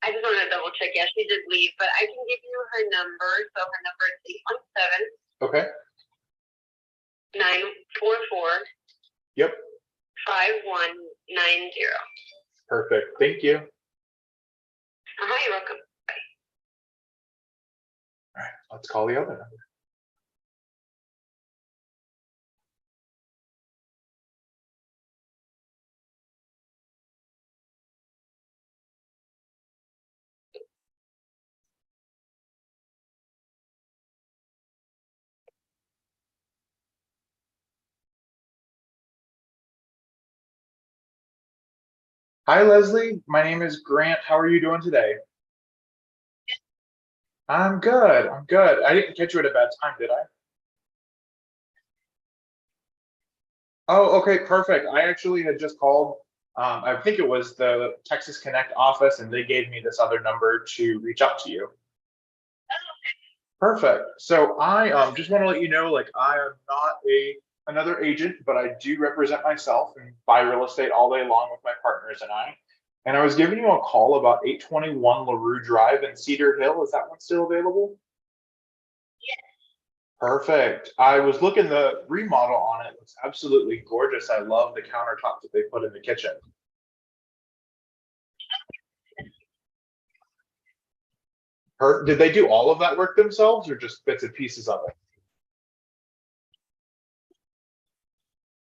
I just want to double check. Yeah, she did leave, but I can give you her number. So her number is 817 Okay. 944 Yep. 5190. Perfect. Thank you. You're welcome. All right, let's call the other number. Hi, Leslie. My name is Grant. How are you doing today? I'm good. I'm good. I didn't catch you at a bad time, did I? Oh, okay, perfect. I actually had just called. I think it was the Texas Connect office, and they gave me this other number to reach out to you. Perfect. So I just want to let you know, like, I am not another agent, but I do represent myself and buy real estate all day long with my partners and I. And I was giving you a call about 821 LaRue Drive in Cedar Hill. Is that one still available? Perfect. I was looking the remodel on it. It's absolutely gorgeous. I love the countertops that they put in the kitchen. Did they do all of that work themselves or just bits and pieces of it?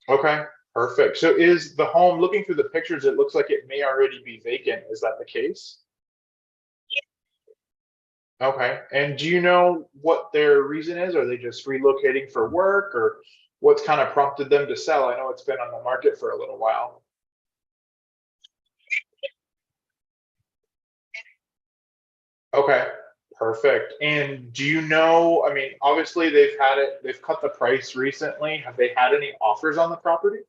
Okay, perfect. So is the home, looking through the pictures, it looks like it may already be vacant. Is that the case? Okay, and do you know what their reason is? Are they just relocating for work, or what's kind of prompted them to sell? I know it's been on the market for a little while. Okay, Perfect. And do you know, I mean, obviously they've cut the price recently. Have they had any offers on the property?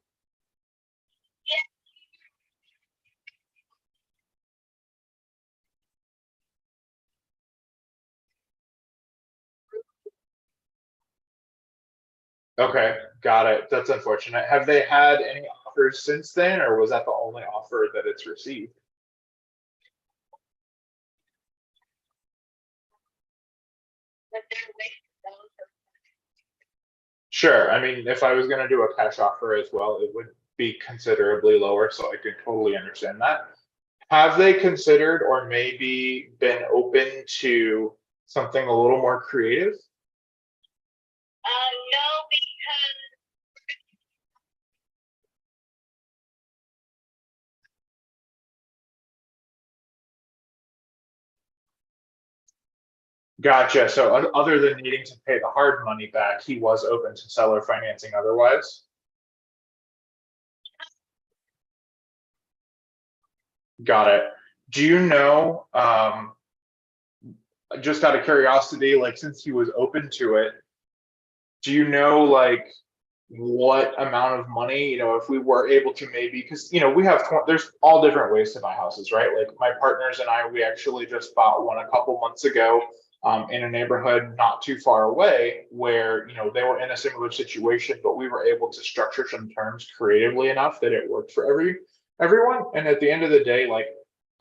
Okay, got it. That's unfortunate. Have they had any offers since then, or was that the only offer that it's received? But they're way down for Sure. I mean, if I was going to do a cash offer as well, it would be considerably lower, so I could totally understand that. Have they considered or maybe been open to something a little more creative? no, because Gotcha. So other than needing to pay the hard money back, he was open to seller financing otherwise. Got it. Do you know, just out of curiosity, like since he was open to it, do you know like what amount of money, if we were able to maybe, because we have there's all different ways to buy houses, right? Like my partners and I, we actually just bought one a couple months ago in a neighborhood not too far away where they were in a similar situation, but we were able to structure some terms creatively enough that it worked for everyone. And at the end of the day, like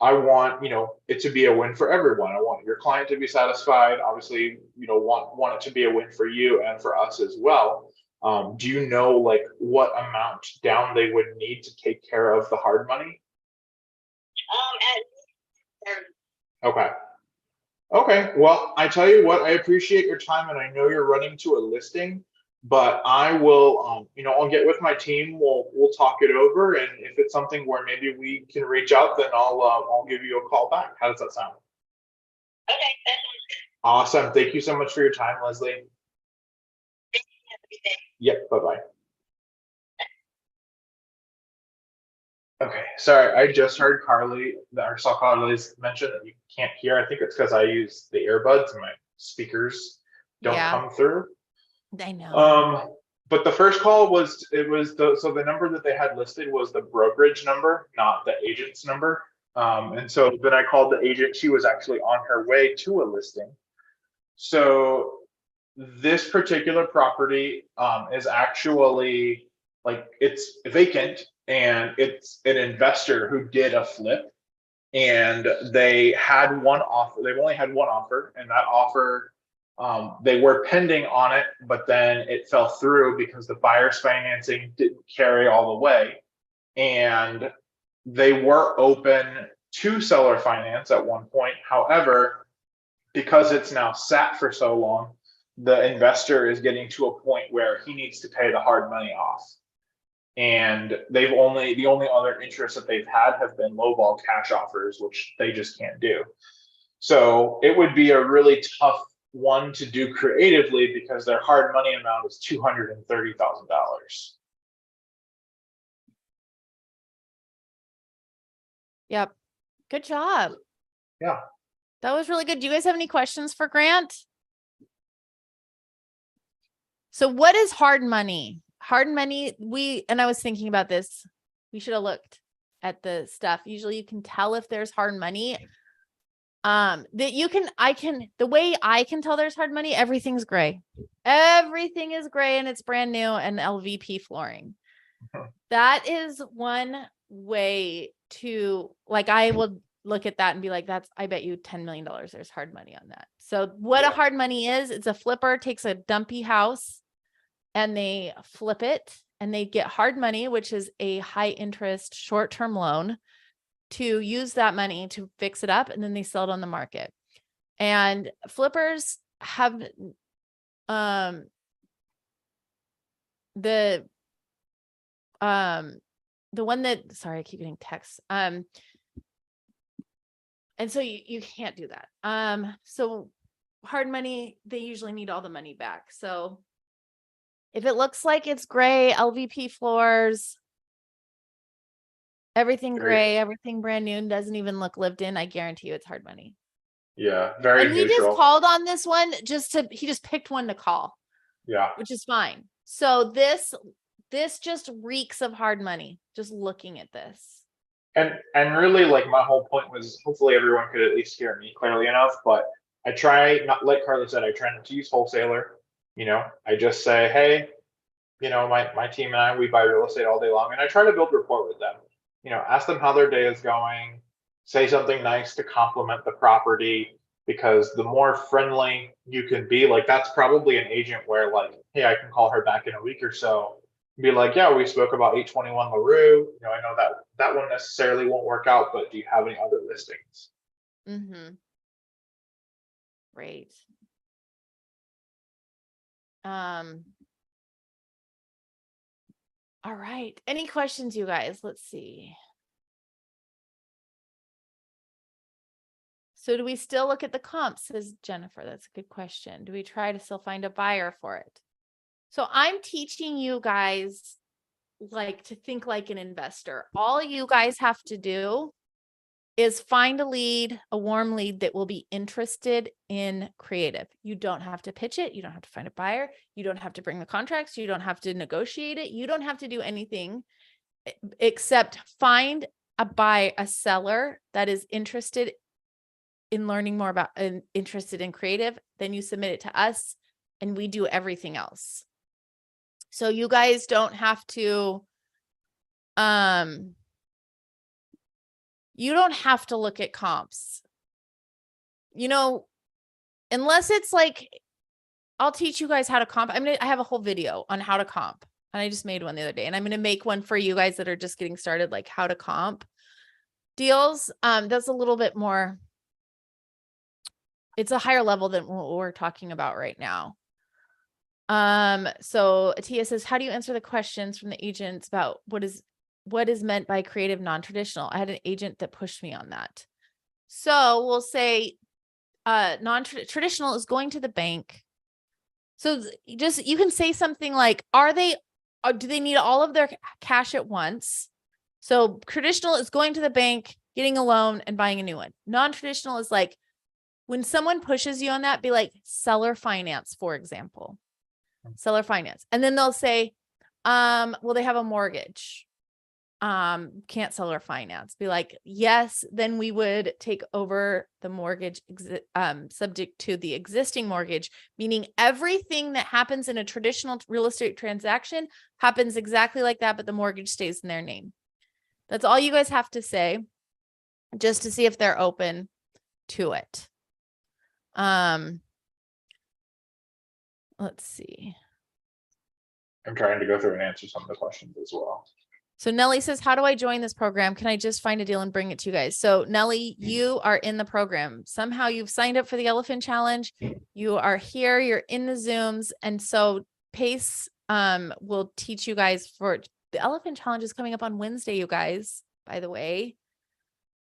I want it to be a win for everyone. I want your client to be satisfied. Obviously, want it to be a win for you and for us as well. Do you know like what amount down they would need to take care of the hard money? at least Okay. Okay. Well, I tell you what, I appreciate your time and I know you're running to a listing, but I will, I'll get with my team. We'll talk it over. And if it's something where maybe we can reach out, then I'll give you a call back. How does that sound? okay, that sounds good. Awesome. Thank you so much for your time, Leslie. Thank you. Have a good day. Yep. Bye-bye. Okay, sorry, I just heard saw Carly's mention that you can't hear. I think it's because I use the earbuds and my speakers don't Yeah. come through. I know. But the first call was the number that they had listed was the brokerage number, not the agent's number. And so then I called the agent. She was actually on her way to a listing. So this particular property is actually like it's vacant and it's an investor who did a flip and they had one offer. They've only had one offer, and that offer they were pending on it, but then it fell through because the buyer's financing didn't carry all the way. And they were open to seller finance at one point. However, because it's now sat for so long, the investor is getting to a point where he needs to pay the hard money off. And the only other interest that they've had have been lowball cash offers, which they just can't do. So it would be a really tough one to do creatively because their hard money amount is $230,000. Yep. Good job. Yeah. That was really good. Do you guys have any questions for Grant? So what is hard money? Hard money, I was thinking about this. We should have looked at the stuff. Usually you can tell if there's hard money. The way I can tell there's hard money, everything's gray. Everything is gray and it's brand new and LVP flooring. That is one way to, like, I will look at that and be like, I bet you $10 million there's hard money on that. So what a hard money is, it's a flipper takes a dumpy house and they flip it and they get hard money, which is a high interest short-term loan, to use that money to fix it up, and then they sell it on the market. And flippers have the one that, sorry, I keep getting texts. And so you can't do that. So hard money, they usually need all the money back. So if it looks like it's gray, LVP floors, everything gray, everything brand new, and doesn't even look lived in, I guarantee you it's hard money. Yeah, very And he just neutral. called on this one he just picked one to call, Yeah. which is fine. So this just reeks of hard money, just looking at this. And really, like, my whole point was hopefully everyone could at least hear me clearly enough, but I try not, like Carly said, I try not to use wholesaler. I just say, hey, my team and I, we buy real estate all day long, and I try to build rapport with them. Ask them how their day is going, say something nice to compliment the property, because the more friendly you can be, like, that's probably an agent where, like, hey, I can call her back in a week or so, be like, yeah, we spoke about 821 LaRue. I know that one necessarily won't work out, but do you have any other listings? Mm-hmm. Great. All right. Any questions, you guys? Let's see. So do we still look at the comps, says Jennifer? That's a good question. Do we try to still find a buyer for it? So I'm teaching you guys like to think like an investor. All you guys have to do is find a lead, a warm lead that will be interested in creative. You don't have to pitch it. You don't have to find a buyer. You don't have to bring the contracts. You don't have to negotiate it. You don't have to do anything except find a seller that is interested in learning more about and interested in creative. Then you submit it to us and we do everything else. So you guys don't have to, you don't have to look at comps, unless it's like, I'll teach you guys how to comp. I have a whole video on how to comp, and I just made one the other day, and I'm going to make one for you guys that are just getting started, like how to comp deals. That's a little bit more, it's a higher level than what we're talking about right now. So Atia says, how do you answer the questions from the agents about what is meant by creative non-traditional? I had an agent that pushed me on that. So we'll say non-traditional is going to the bank. So just, you can say something like, do they need all of their cash at once? So traditional is going to the bank, getting a loan and buying a new one. Non-traditional is like, when someone pushes you on that, be like seller finance, for example, seller finance. And then they'll say, well, they have a mortgage. Can't seller finance. Be like, yes, then we would take over the mortgage, subject to the existing mortgage, meaning everything that happens in a traditional real estate transaction happens exactly like that, but the mortgage stays in their name. That's all you guys have to say, just to see if they're open to it. Let's see. I'm trying to go through and answer some of the questions as well. So Nellie says, how do I join this program? Can I just find a deal and bring it to you guys? So Nellie, you are in the program. Somehow you've signed up for the Elephant Challenge. You are here, you're in the Zooms. And so Pace will teach you guys for the Elephant Challenge is coming up on Wednesday, you guys, by the way.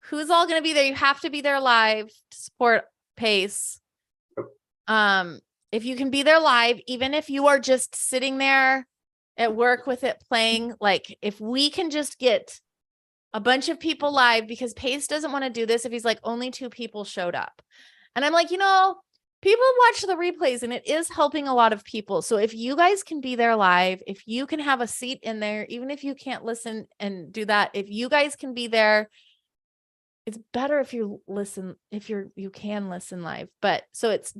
Who's all going to be there? You have to be there live to support Pace. If you can be there live, even if you are just sitting there at work with it playing, like if we can just get a bunch of people live, because Pace doesn't want to do this if he's like only 2 people showed up. And I'm like, people watch the replays and it is helping a lot of people. So if you guys can be there live, if you can have a seat in there, even if you can't listen and do that, if you guys can be there, it's better if you listen, if you can listen live. But so it's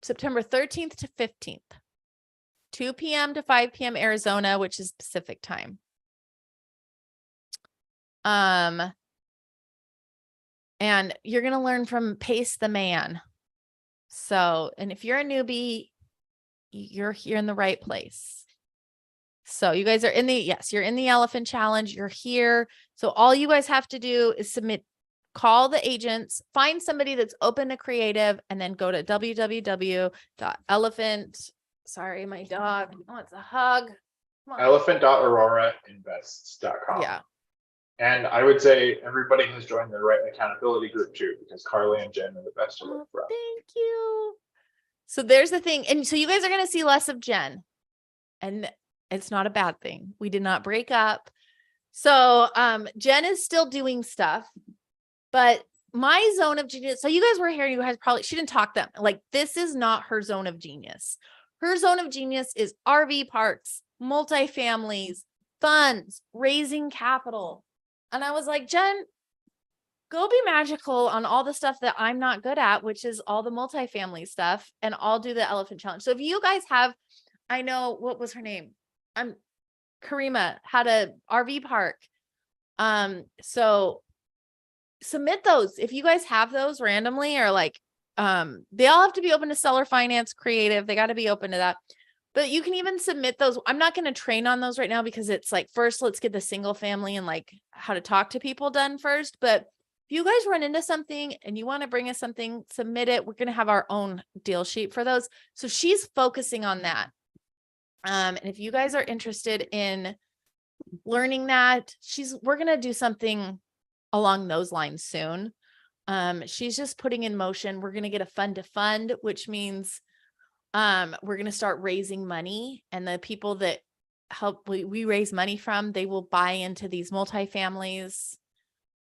September 13th to 15th, 2 p.m. to 5 p.m. Arizona, which is Pacific time. And you're going to learn from Pace the man. So, and if you're a newbie, you're here in the right place. So you guys are you're in the Elephant Challenge. You're here. So all you guys have to do is call the agents, find somebody that's open to creative, and then go to www.elephant. Sorry, my dog wants a hug. Elephant.aurorainvests.com. Yeah. And I would say everybody has joined the right accountability group too, because Carly and Jen are the best to look for. Thank you. So there's the thing. And so you guys are going to see less of Jen, and it's not a bad thing. We did not break up. So Jen is still doing stuff, but my zone of genius. So you guys were here, you guys probably, she didn't talk that, like, this is not her zone of genius. Her zone of genius is RV parks, multifamilies, funds, raising capital. And I was like, Jen, go be magical on all the stuff that I'm not good at, which is all the multifamily stuff, and I'll do the elephant challenge. So if you guys have, I know, what was her name? Karima had a RV park. So submit those. If you guys have those randomly, or like, they all have to be open to seller finance, creative. They got to be open to that. But you can even submit those. I'm not going to train on those right now because it's like, first, let's get the single family and like how to talk to people done first. But if you guys run into something and you want to bring us something, submit it. We're going to have our own deal sheet for those. So she's focusing on that. And if you guys are interested in learning that, we're going to do something along those lines soon. She's just putting in motion. We're going to get a fund to fund, which means we're going to start raising money, and the people that help we raise money from, they will buy into these multifamilies.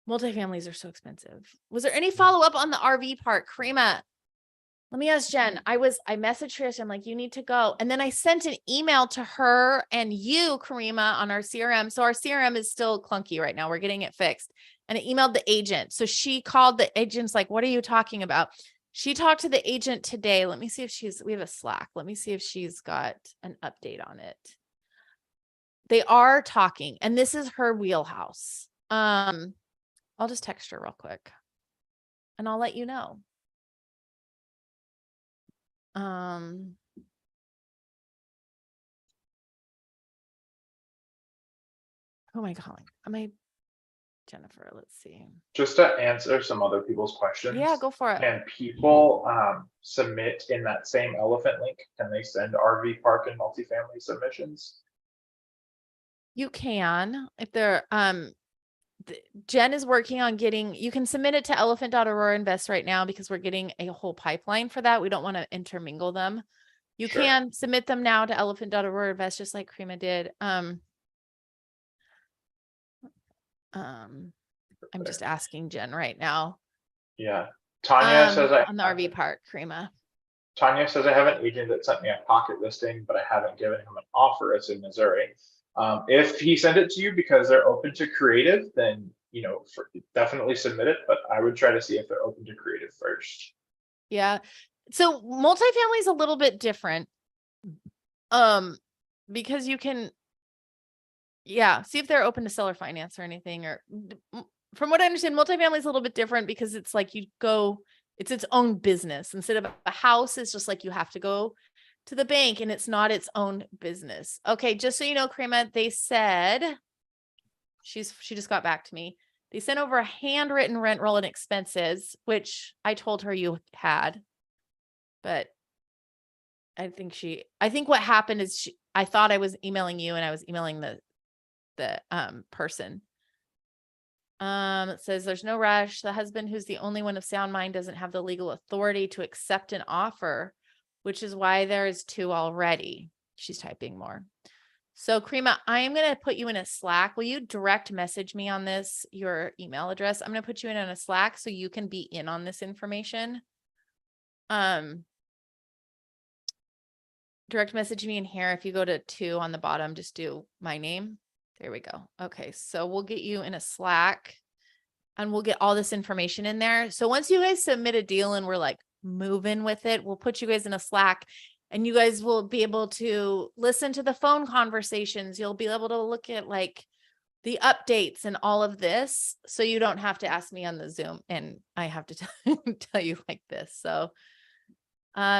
Multifamilies are so expensive. Was there any follow-up on the RV park? Karima, let me ask Jen. I messaged Trish. I'm like, you need to go. And then I sent an email to her and you, Karima, on our CRM. So our CRM is still clunky right now. We're getting it fixed. And I emailed the agent. So she called the agent's like, what are you talking about? She talked to the agent today. Let me see if we have a Slack. Let me see if she's got an update on it. They are talking, and this is her wheelhouse. I'll just text her real quick and I'll let you know. Who am I calling? Jennifer? Let's see. Just to answer some other people's questions. Yeah, go for it. Can people submit in that same elephant link? Can they send RV park and multifamily submissions? You can, if they're, Jen is working on getting, you can submit it to Elephant.Aurora Invest right now because we're getting a whole pipeline for that. We don't want to intermingle them. You Sure. can submit them now to Elephant.Aurora Invest, just like Karima did. I'm just asking Jen right now. Yeah. Tanya says on the RV park, Karima. Tanya says I have an agent that sent me a pocket listing, but I haven't given him an offer. It's in Missouri. If he sent it to you because they're open to creative, then definitely submit it. But I would try to see if they're open to creative first. Yeah. So multifamily is a little bit different. Because you can, see if they're open to seller finance or anything. Or from what I understand, multifamily is a little bit different because it's like it's its own business. Instead of a house, it's just like you have to go to the bank and it's not its own business. Okay, just so you know, Karima, they said, she just got back to me. They sent over a handwritten rent roll and expenses, which I told her you had, but I think what happened is I thought I was emailing you and I was emailing the person. It says there's no rush. The husband, who's the only one of sound mind, doesn't have the legal authority to accept an offer, which is why there is 2 already. She's typing more. So Karima, I am going to put you in a Slack. Will you direct message me on this, your email address? I'm going to put you in a Slack so you can be in on this information. Direct message me in here. If you go to 2 on the bottom, just do my name. There we go. Okay. So we'll get you in a Slack and we'll get all this information in there. So once you guys submit a deal and we're like moving with it, we'll put you guys in a Slack and you guys will be able to listen to the phone conversations. You'll be able to look at like the updates and all of this. So you don't have to ask me on the Zoom and I have to tell you like this. So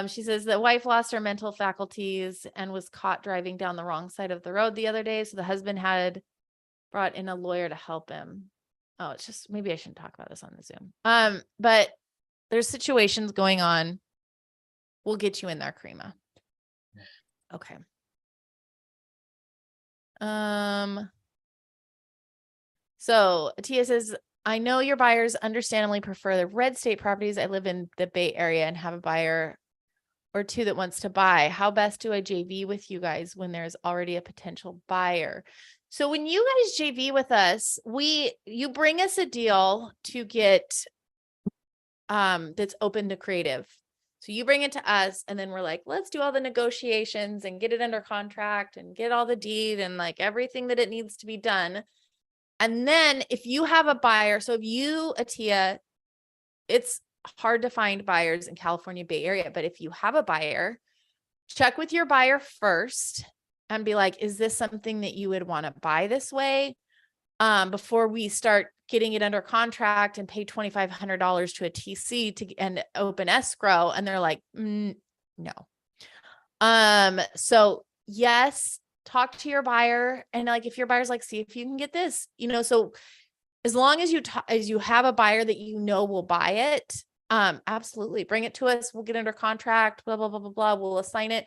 she says the wife lost her mental faculties and was caught driving down the wrong side of the road the other day. So the husband had brought in a lawyer to help him. Oh, it's just, maybe I shouldn't talk about this on the Zoom. But there's situations going on. We'll get you in there, Karima. Okay. So Tia says, I know your buyers understandably prefer the red state properties. I live in the Bay Area and have a buyer or 2 that wants to buy. How best do I JV with you guys when there's already a potential buyer? So when you guys JV with us, you bring us a deal to get that's open to creative. So you bring it to us and then we're like, let's do all the negotiations and get it under contract and get all the deed and like everything that it needs to be done. And then if you have a buyer, so if you, Atia, it's hard to find buyers in California Bay Area, but if you have a buyer, check with your buyer first and be like, is this something that you would want to buy this way? Before we start getting it under contract and pay $2,500 to a TC to and open escrow. And they're like, no. So yes, talk to your buyer. And like, if your buyer's like, see if you can get this, so as long as you have a buyer that will buy it, absolutely bring it to us. We'll get under contract, blah, blah, blah, blah, blah. We'll assign it.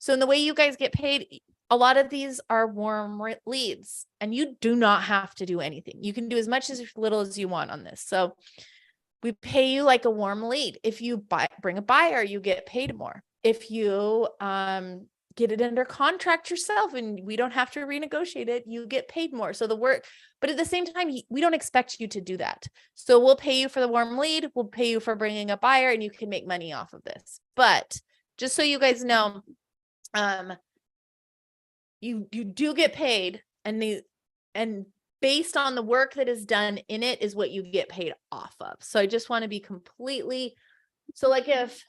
So in the way you guys get paid, a lot of these are warm leads and you do not have to do anything. You can do as much as little as you want on this. So we pay you like a warm lead. If you bring a buyer, you get paid more. If you, get it under contract yourself and we don't have to renegotiate it, you get paid more. So the work, but at the same time, we don't expect you to do that. So we'll pay you for the warm lead. We'll pay you for bringing a buyer and you can make money off of this. But just so you guys know, you do get paid and based on the work that is done in it is what you get paid off of. So I just want to be completely, so like if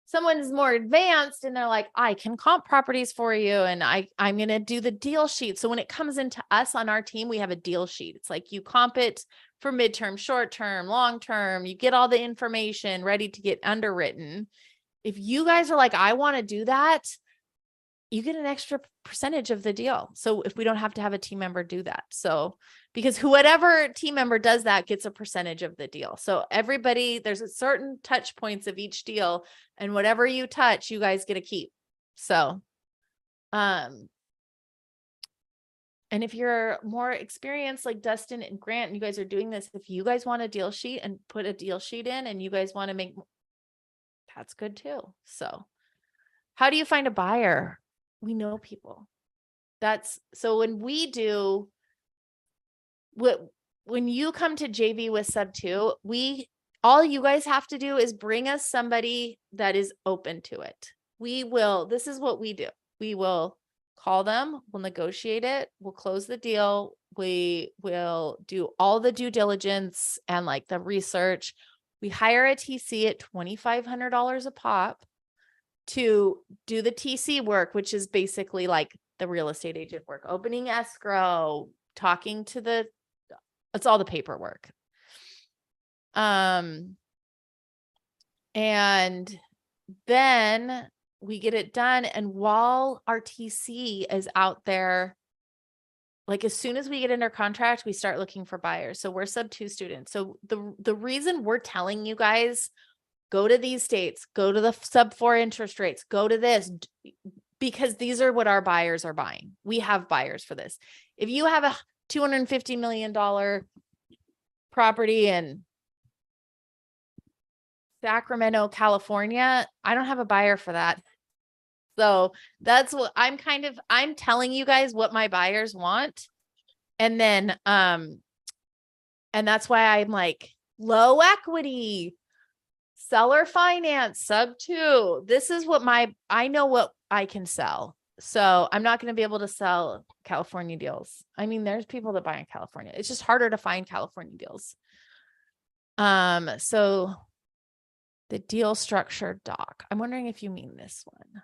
someone is more advanced and they're like, I can comp properties for you and I'm going to do the deal sheet. So when it comes into us on our team, we have a deal sheet. It's like you comp it for midterm, short term, long term, you get all the information ready to get underwritten. If you guys are like, I want to do that, you get an extra percentage of the deal. So if we don't have to have a team member do that. So because whoever team member does that gets a percentage of the deal. So everybody, there's a certain touch points of each deal and whatever you touch, you guys get a keep. So, and if you're more experienced like Dustin and Grant, and you guys are doing this, if you guys want a deal sheet and put a deal sheet in and you guys want to make, that's good too. So how do you find a buyer? We know people. So when we do when you come to JV with sub 2, all you guys have to do is bring us somebody that is open to it. This is what we do. We will call them, we'll negotiate it, we'll close the deal. We will do all the due diligence and like the research. We hire a TC at $2,500 a pop to do the TC work, which is basically like the real estate agent work, opening escrow, talking to it's all the paperwork. And then we get it done. And while our TC is out there, like as soon as we get under contract, we start looking for buyers. So we're sub 2 students. So the reason we're telling you guys, go to these states, go to the sub 4 interest rates, go to this, because these are what our buyers are buying. We have buyers for this. If you have a $250 million property in Sacramento, California, I don't have a buyer for that. So that's what I'm telling you guys what my buyers want. And then, and that's why I'm like low equity, seller finance, sub 2. This is what I know what I can sell. So I'm not going to be able to sell California deals. I mean, there's people that buy in California. It's just harder to find California deals. So the deal structure doc, I'm wondering if you mean this one.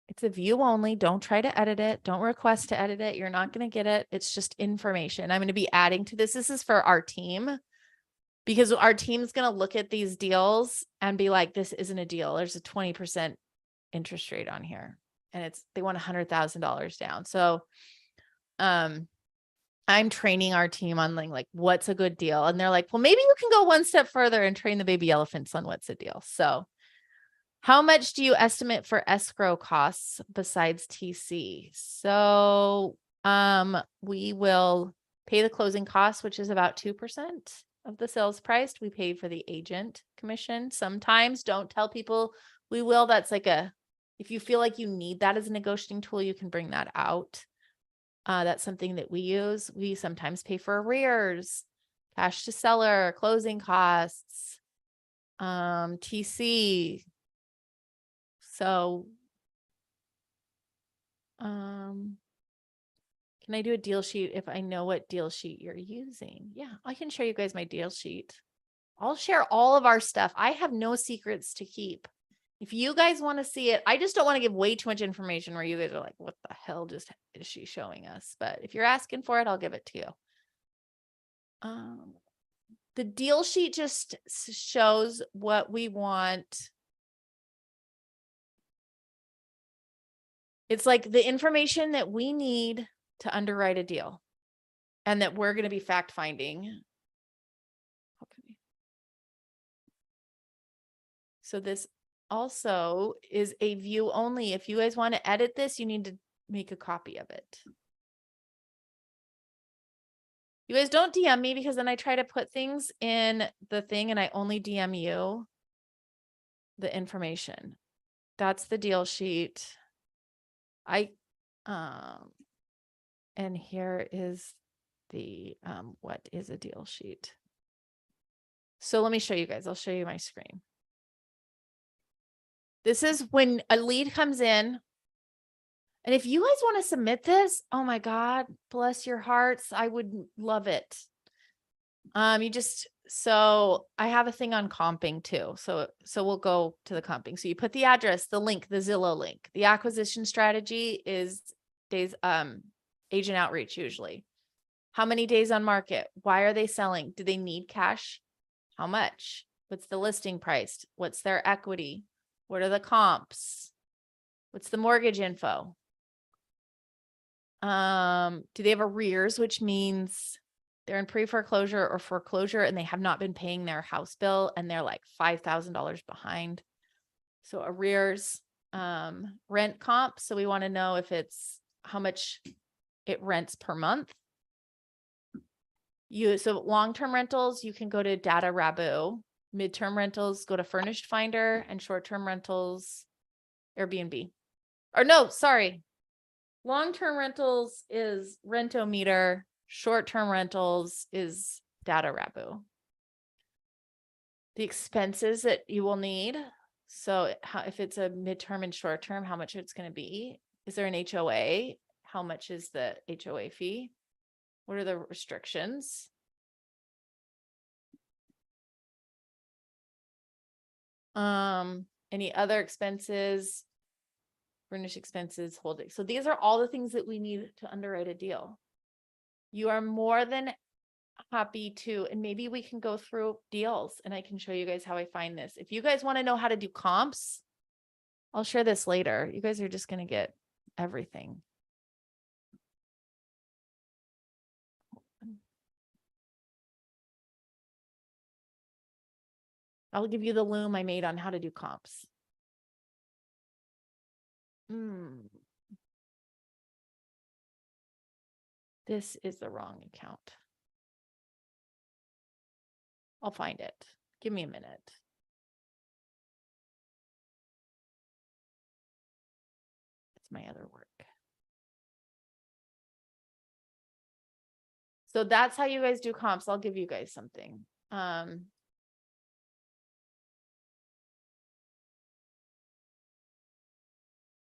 It's a view only. Don't try to edit it. Don't request to edit it. You're not going to get it. It's just information. I'm going to be adding to this. This is for our team, because our team's going to look at these deals and be like, this isn't a deal. There's a 20% interest rate on here and they want $100,000 down. So, I'm training our team on like, what's a good deal? And they're like, well, maybe you can go one step further and train the baby elephants on what's a deal. So how much do you estimate for escrow costs besides TC? So, we will pay the closing costs, which is about 2% of the sales price. We pay for the agent commission. Sometimes don't tell people we will. That's like if you feel like you need that as a negotiating tool, you can bring that out. That's something that we use. We sometimes pay for arrears. cash to seller, closing costs, TC. So, can I do a deal sheet if I know what deal sheet you're using? Yeah, I can show you guys my deal sheet. I'll share all of our stuff. I have no secrets to keep. If you guys want to see it, I just don't want to give way too much information where you guys are like, what the hell just is she showing us? But if you're asking for it, I'll give it to you. The deal sheet just shows what we want. It's like the information that we need to underwrite a deal and that we're going to be fact finding. Okay. So this also is a view only. If you guys want to edit this, you need to make a copy of it. You guys don't DM me because then I try to put things in the thing and I only DM you the information. That's the deal sheet. And here is the, what is a deal sheet? So let me show you guys. I'll show you my screen. This is when a lead comes in. And if you guys want to submit this, oh my God, bless your hearts. I would love it. So I have a thing on comping too. So we'll go to the comping. So you put the address, the link, the Zillow link. The acquisition strategy is days, agent outreach usually. How many days on market? Why are they selling? Do they need cash? How much? What's the listing price? What's their equity? What are the comps? What's the mortgage info? Do they have arrears, which means they're in pre-foreclosure or foreclosure and they have not been paying their house bill and they're like $5,000 behind. So arrears, rent comp. So we want to know if it's how much it rents per month. So long-term rentals, you can go to Data Rabu. Midterm rentals, go to Furnished Finder, and short-term rentals, Airbnb. Or no, sorry. Long-term rentals is Rentometer. Short-term rentals is Data Rabu. The expenses that you will need. So if it's a midterm and short-term, how much it's going to be? Is there an HOA? How much is the HOA fee? What are the restrictions? Any other expenses? Furnished expenses, holding. So these are all the things that we need to underwrite a deal. You are more than happy to, and maybe we can go through deals and I can show you guys how I find this. If you guys want to know how to do comps, I'll share this later. You guys are just going to get everything. I'll give you the loom I made on how to do comps. This is the wrong account. I'll find it. Give me a minute. It's my other work. So that's how you guys do comps. I'll give you guys something.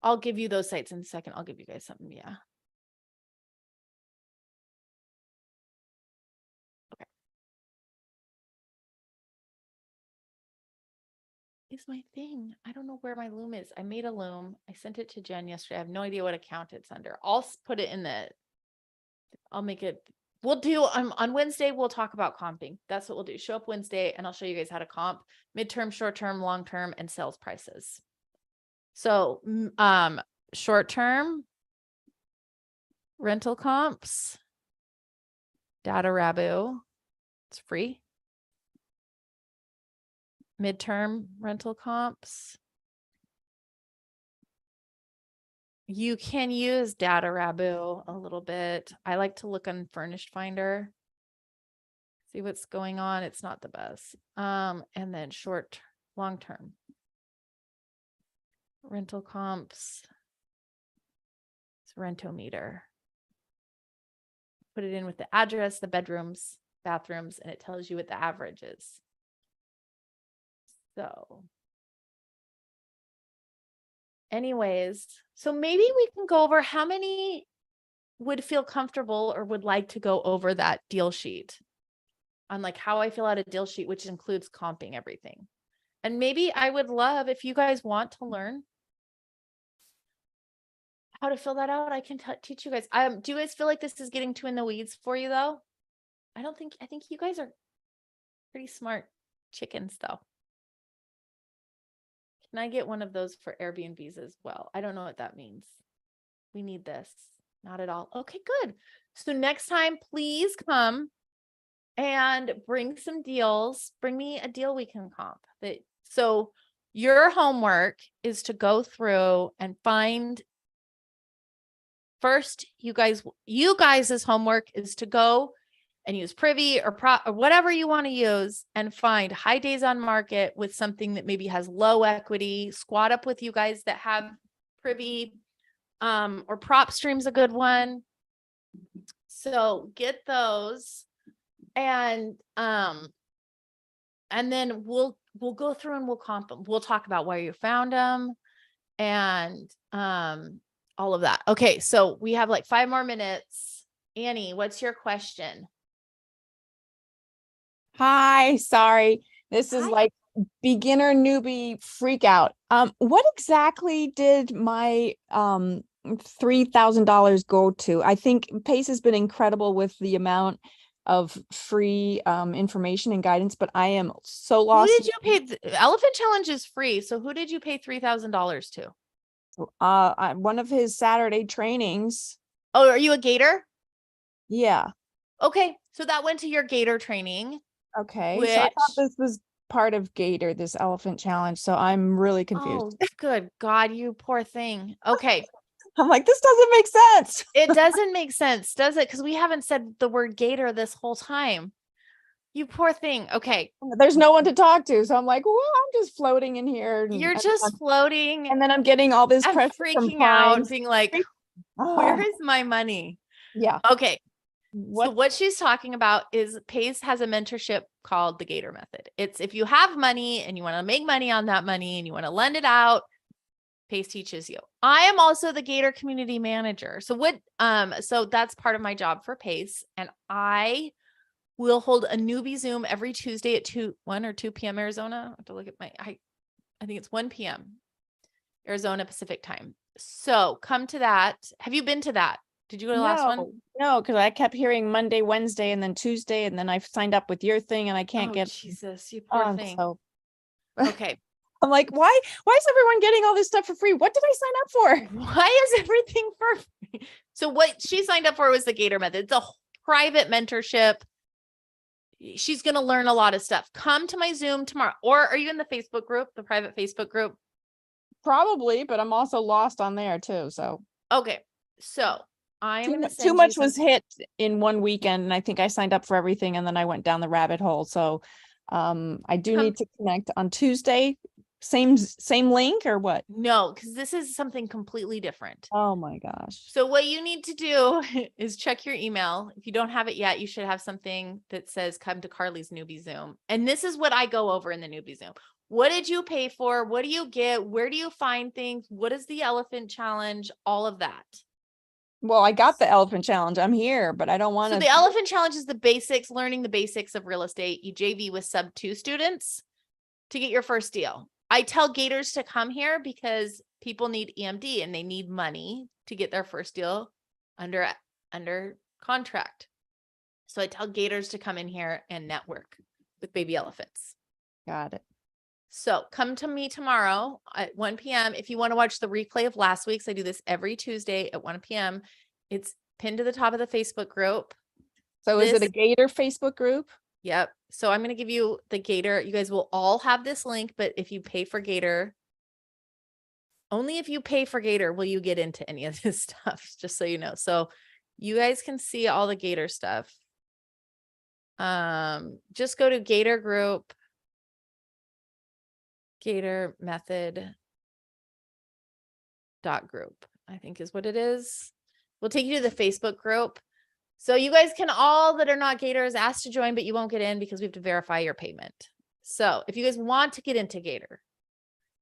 I'll give you those sites in a second. I'll give you guys something. Yeah. Okay. Is my thing. I don't know where my loom is. I made a loom. I sent it to Jen yesterday. I have no idea what account it's under. I'll put it in I'll make it. We'll do on Wednesday. We'll talk about comping. That's what we'll do. Show up Wednesday and I'll show you guys how to comp midterm, short-term, long-term, and sales prices. So, short-term rental comps, Data Rabu, it's free. Midterm rental comps. You can use Data Rabu a little bit. I like to look on Furnished Finder, see what's going on. It's not the best. And then long-term rental comps. It's Rentometer. Put it in with the address, the bedrooms, bathrooms, and it tells you what the average is. So anyways, so maybe we can go over how many would feel comfortable or would like to go over that deal sheet on like how I fill out a deal sheet, which includes comping everything. And maybe I would love if you guys want to learn how to fill that out. I can teach you guys. Do you guys feel like this is getting too in the weeds for you though? I think you guys are pretty smart chickens though. Can I get one of those for Airbnbs as well? I don't know what that means. We need this. Not at all. Okay, good. So next time, please come and bring some deals. Bring me a deal we can comp. So your homework is to go through and find. First, you guys' homework is to go and use Privy or whatever you want to use and find high days on market with something that maybe has low equity. Squat up with you guys that have Privy, or PropStream's a good one. So get those, and then we'll go through and we'll comp them. We'll talk about where you found them and all of that. Okay, so we have like 5 more minutes. Annie, what's your question? Hi, sorry. This is Hi. like beginner newbie freak out. What exactly did my $3,000 go to? I think Pace has been incredible with the amount of free information and guidance, but I am so Who lost. did you pay? The Elephant Challenge is free. So who did you pay $3,000 to? One of his Saturday trainings. Oh, are you a Gator? Yeah. Okay, so that went to your Gator training. Okay. So I thought Which- this was part of Gator, this Elephant Challenge. So I'm really confused. Oh, good God, you poor thing. Okay. I'm like, this doesn't make sense. It doesn't make sense, does it? Because we haven't said the word Gator this whole time. You poor thing. Okay. There's no one to talk to. So I'm like, well, I'm just floating in here. You're just floating and then I'm getting all this and pressure from freaking out, Prime. being like, Oh, where is my money? yeah. Okay. So What? what she's talking about is Pace has a mentorship called the Gator Method. It's if you have money and you want to make money on that money and you want to lend it out, Pace teaches you. I am also the Gator community manager. So so that's part of my job for Pace. And I will hold a newbie Zoom every Tuesday at 1 or 2 p.m. Arizona. I have to look at I think it's 1 p.m. Arizona Pacific time. So come to that. Have you been to that? Did you go to the last one? No, because I kept hearing Monday, Wednesday, and then Tuesday, and then I've signed up with your thing, and I can't Oh, get. Jesus, you poor on, thing. so Okay. I'm like, why is everyone getting all this stuff for free? What did I sign up for? Why is everything for free? So what she signed up for was the Gator Method. It's a private mentorship. She's going to learn a lot of stuff. Come to my Zoom tomorrow. Or are you in the Facebook group, the private Facebook group? Probably, but I'm also lost on there too. So Okay. So I'm going to send too much you was hit in one weekend, and I think I signed up for everything, and then I went down the rabbit hole. So I do need to connect on Tuesday. Same link or what? No, because this is something completely different. Oh my gosh. So what you need to do is check your email. If you don't have it yet, you should have something that says come to Carly's newbie Zoom. And this is what I go over in the newbie Zoom. What did you pay for? What do you get? Where do you find things? What is the Elephant Challenge? All of that. Well, I got the Elephant Challenge. I'm here, but I don't want So to. the Elephant Challenge is the basics, learning the basics of real estate. You JV with sub 2 students to get your first deal. I tell Gators to come here because people need EMD and they need money to get their first deal under contract. So I tell Gators to come in here and network with baby elephants. Got it. So come to me tomorrow at 1 p.m. If you want to watch the replay of last week's, I do this every Tuesday at 1 p.m. It's pinned to the top of the Facebook group. So is it a This- Gator Facebook group? Yep. So I'm going to give you the Gator. You guys will all have this link, but if you pay for Gator, only if you pay for Gator will you get into any of this stuff, just so you know. So you guys can see all the Gator stuff. Just go to Gator group, Gator method .group, I think is what it is. We'll take you to the Facebook group. So you guys can all that are not Gators ask to join, but you won't get in because we have to verify your payment. So if you guys want to get into Gator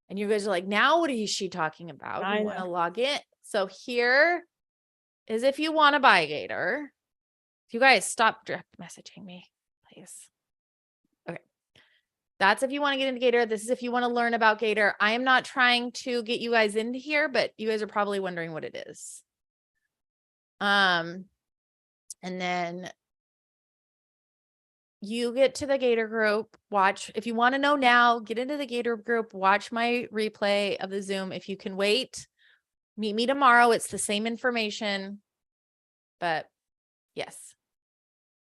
and you guys are like, now what is she talking about? I You want to know. log in. So here is if you want to buy Gator. You guys stop direct messaging me, please. Okay. That's if you want to get into Gator. This is if you want to learn about Gator. I am not trying to get you guys into here, but you guys are probably wondering what it is. And then you get to the Gator group, watch. If you want to know now, get into the Gator group, watch my replay of the Zoom. If you can wait, meet me tomorrow. It's the same information, but yes.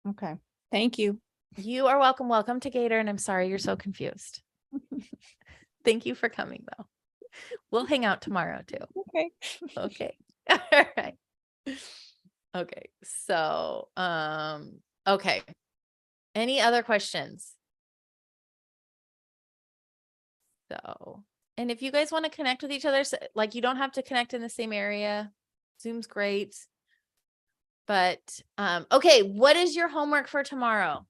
Okay. Thank you. You are welcome. Welcome to Gator. And I'm sorry you're so confused. Thank you for coming though. We'll hang out tomorrow too. Okay. Okay. All right. Okay. So, okay. Any other questions? So, and if you guys want to connect with each other, like you don't have to connect in the same area. Zoom's great. But, okay. What is your homework for tomorrow?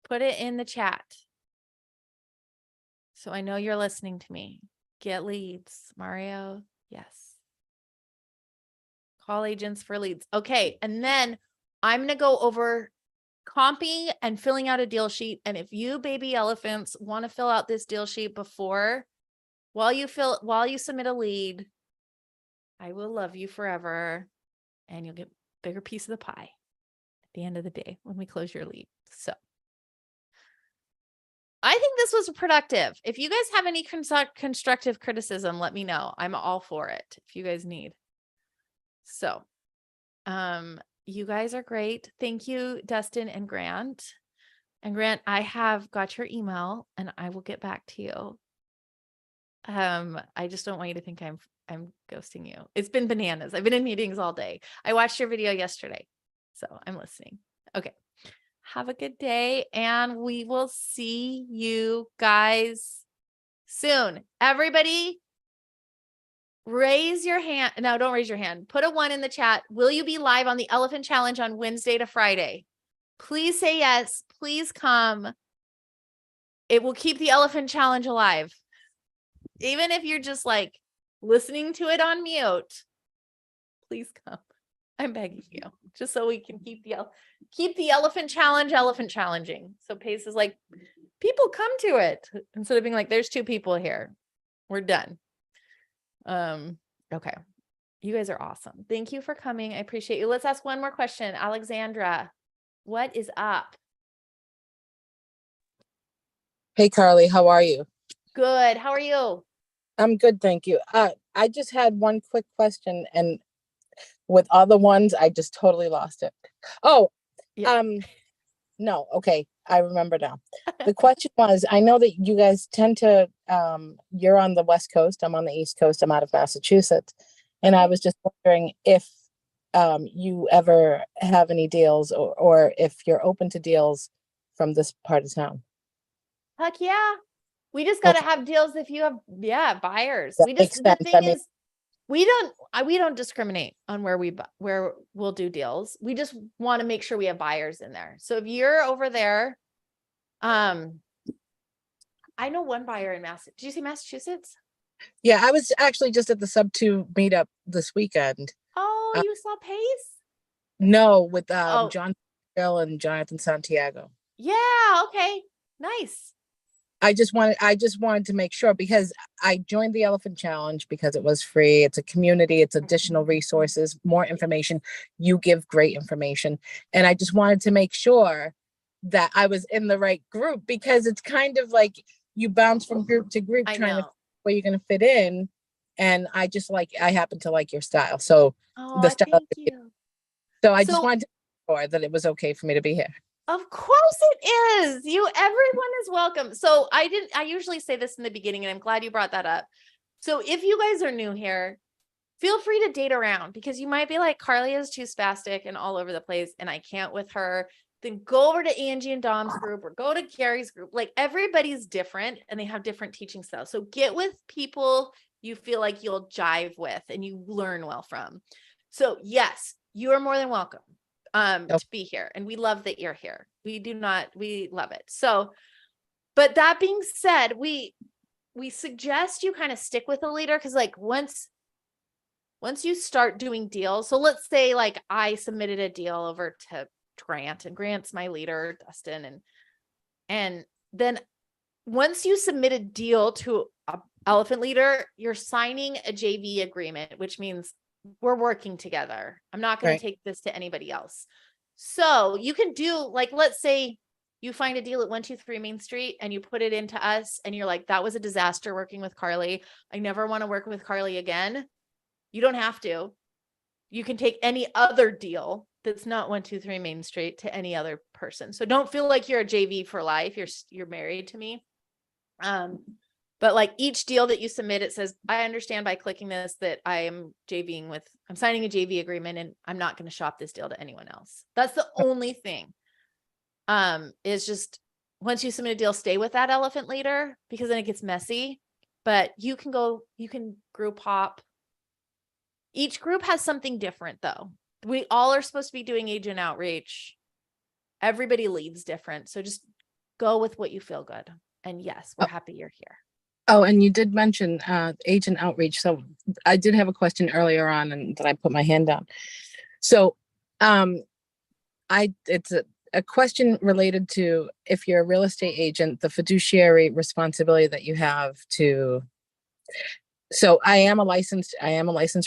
Put it in the chat. So I know you're listening to me. Get leads, Mario. Yes. Call agents for leads. Okay. And then I'm going to go over comping and filling out a deal sheet. And if you baby elephants want to fill out this deal sheet while you submit a lead, I will love you forever and you'll get a bigger piece of the pie at the end of the day when we close your lead. So I think this was productive. If you guys have any constructive criticism, let me know. I'm all for it if you guys need. So, you guys are great. Thank you, Dustin and Grant. And Grant, I have got your email and I will get back to you. I just don't want you to think I'm ghosting you. It's been bananas. I've been in meetings all day. I watched your video yesterday, so I'm listening. Okay. Have a good day and we will see you guys soon. Everybody raise your hand. No, don't raise your hand. Put a 1 in the chat. Will you be live on the Elephant Challenge on Wednesday to Friday? Please say yes. Please come. It will keep the Elephant Challenge alive. Even if you're just like listening to it on mute, please come. I'm begging you, just so we can keep the Elephant Challenge elephant challenging. So Pace is like, people come to it instead of being like, there's 2 people here. We're done. Okay. You guys are awesome. Thank you for coming. I appreciate you. Let's ask one more question. Alexandra, what is up? Hey, Carly, how are you? Good. How are you? I'm good, thank you. I just had one quick question, and with other ones, I just totally lost it. Oh, Yeah. no, okay, I remember now. The question was, I know that you guys tend to, you're on the West Coast, I'm on the East Coast, I'm out of Massachusetts, and I was just wondering if you ever have any deals or if you're open to deals from this part of town. Heck yeah. We just got to have deals if you have, buyers. That We makes just, the sense. thing I mean- is, we don't discriminate on where we'll do deals. We just want to make sure we have buyers in there. So if you're over there, I know one buyer in Did you say Massachusetts? Yeah, I was actually just at the Sub 2 meetup this weekend. Oh, you saw Pace? No, with Oh. John Bill and Jonathan Santiago. Yeah. Okay. Nice. I just wanted to make sure because I joined the Elephant Challenge because it was free. It's a community, it's additional resources, more information. You give great information. And I just wanted to make sure that I was in the right group because it's kind of like you bounce from group to group I trying to know. where you're going to fit in. And I happen to like your style. So Oh, the style, thank you. so I just So- wanted to make sure that it was okay for me to be here. Of course it is. Everyone is welcome. So I usually say this in the beginning and I'm glad you brought that up. So if you guys are new here, feel free to date around because you might be like, Carly is too spastic and all over the place and I can't with her. Then go over to Angie and Dom's group or go to Gary's group. Like everybody's different and they have different teaching styles. So get with people you feel like you'll jive with and you learn well from. So yes, you are more than welcome to be here. And we love that you're here. We love it. So, but that being said, we suggest you kind of stick with a leader. Cause like once you start doing deals, so let's say like I submitted a deal over to Grant, and Grant's my leader, Dustin. And then once you submit a deal to a elephant leader, you're signing a JV agreement, which means we're working together. I'm not going to take this to anybody else. So you can do like, let's say you find a deal at 123 Main Street and you put it into us and you're like, that was a disaster working with Carly. I never want to work with Carly again. You don't have to. You can take any other deal that's not 123 Main Street to any other person. So don't feel like you're a JV for life. You're married to me. But like each deal that you submit, it says, I understand by clicking this that I'm signing a JV agreement and I'm not going to shop this deal to anyone else. That's the only thing. Is just once you submit a deal, stay with that elephant leader because then it gets messy, but you can group hop. Each group has something different though. We all are supposed to be doing agent outreach. Everybody leads different. So just go with what you feel good. And yes, we're happy you're here. Oh, and you did mention agent outreach. So I did have a question earlier on and that I put my hand down. So it's a question related to if you're a real estate agent, the fiduciary responsibility that you have to. So I am a licensed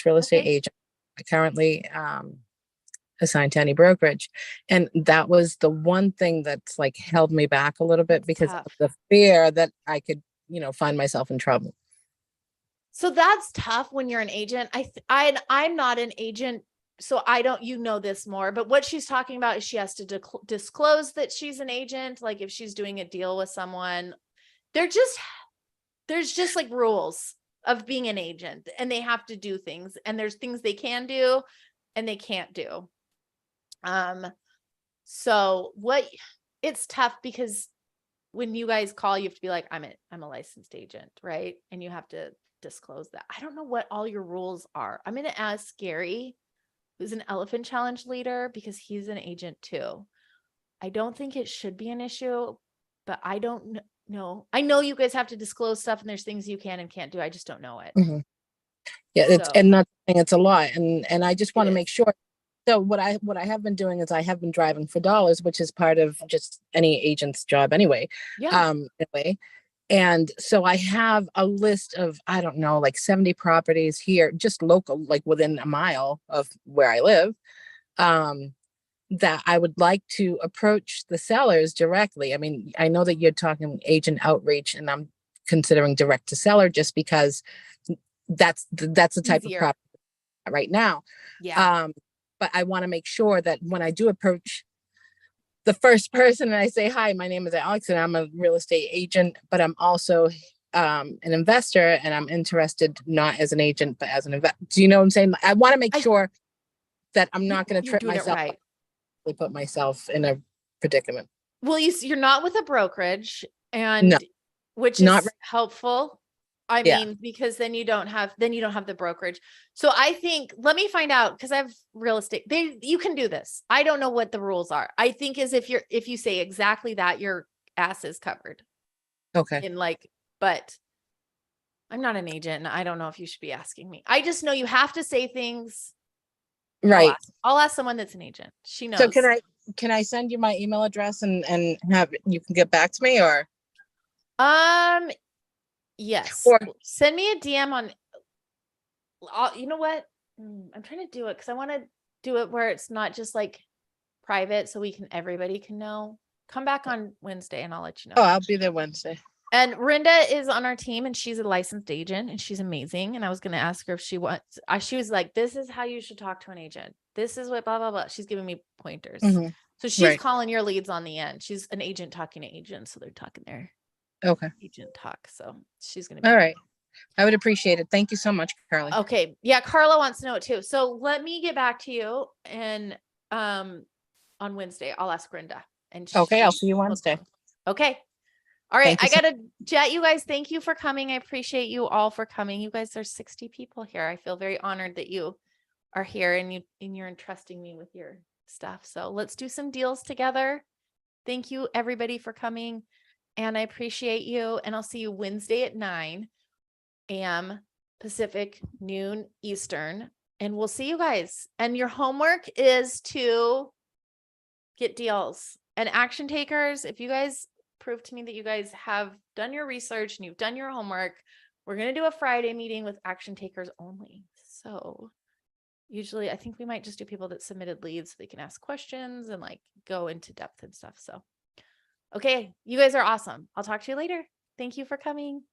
real estate agent. I currently assigned to any brokerage. And that was the one thing that's like held me back a little bit because of the fear that I could, find myself in trouble. So that's tough when you're an agent. I'm not an agent, so I don't, this more, but what she's talking about is she has to disclose that she's an agent. Like if she's doing a deal with someone, there's just like rules of being an agent and they have to do things and there's things they can do and they can't do. So it's tough because when you guys call, you have to be like, I'm a licensed agent, right? And you have to disclose that. I don't know what all your rules are. I'm going to ask Gary, who's an Elephant Challenge leader, because he's an agent too. I don't think it should be an issue, but I don't know. I know you guys have to disclose stuff and there's things you can and can't do. I just don't know it. Mm-hmm. Yeah, it's a lot. And I just want to make sure. So what I have been doing is I have been driving for dollars, which is part of just any agent's job anyway. Yeah. Anyway. And so I have a list of, I don't know, like 70 properties here, just local, like within a mile of where I live, that I would like to approach the sellers directly. I mean, I know that you're talking agent outreach and I'm considering direct to seller just because that's the type of property right now. Yeah. But I want to make sure that when I do approach the first person and I say, hi, my name is Alex and I'm a real estate agent, but I'm also an investor and I'm interested not as an agent, but as an investor. Do you know what I'm saying? I want to make sure that I'm not going to trip myself up, put myself in a predicament. Well, you're not with a brokerage and which is helpful. I mean, because then you don't have the brokerage. So I think, let me find out, because I have real estate. You can do this. I don't know what the rules are. I think is if you say exactly that, your ass is covered. Okay. But I'm not an agent and I don't know if you should be asking me. I just know you have to say things. Right. I'll ask someone that's an agent. She knows. So can I send you my email address and have, you can get back to me or? Yes. Or send me a DM on, you know what? I'm trying to do it because I want to do it where it's not just like private so everybody can know. Come back on Wednesday and I'll let you know. Oh, I'll be there Wednesday. And Rinda is on our team and she's a licensed agent and she's amazing. And I was going to ask her if she wants, she was like, this is how you should talk to an agent. This is what blah, blah, blah. She's giving me pointers. Mm-hmm. So she's calling your leads on the end. She's an agent talking to agents. So they're talking their agent talk. So she's going to be all right. I would appreciate it. Thank you so much, Carly. Okay. Yeah. Carla wants to know it too. So let me get back to you and on Wednesday, I'll ask Rinda. And I'll see you Wednesday. Okay. All right, Thank you I gotta jet. You guys, thank you for coming. I appreciate you all for coming. You guys are 60 people here. I feel very honored that you are here and you're entrusting me with your stuff. So let's do some deals together. Thank you everybody for coming, and I appreciate you. And I'll see you Wednesday at 9 a.m. Pacific, noon Eastern, and we'll see you guys. And your homework is to get deals. And action takers, if you guys prove to me that you guys have done your research and you've done your homework, we're going to do a Friday meeting with action takers only. So usually I think we might just do people that submitted leads so they can ask questions and like go into depth and stuff. So, okay, you guys are awesome. I'll talk to you later. Thank you for coming.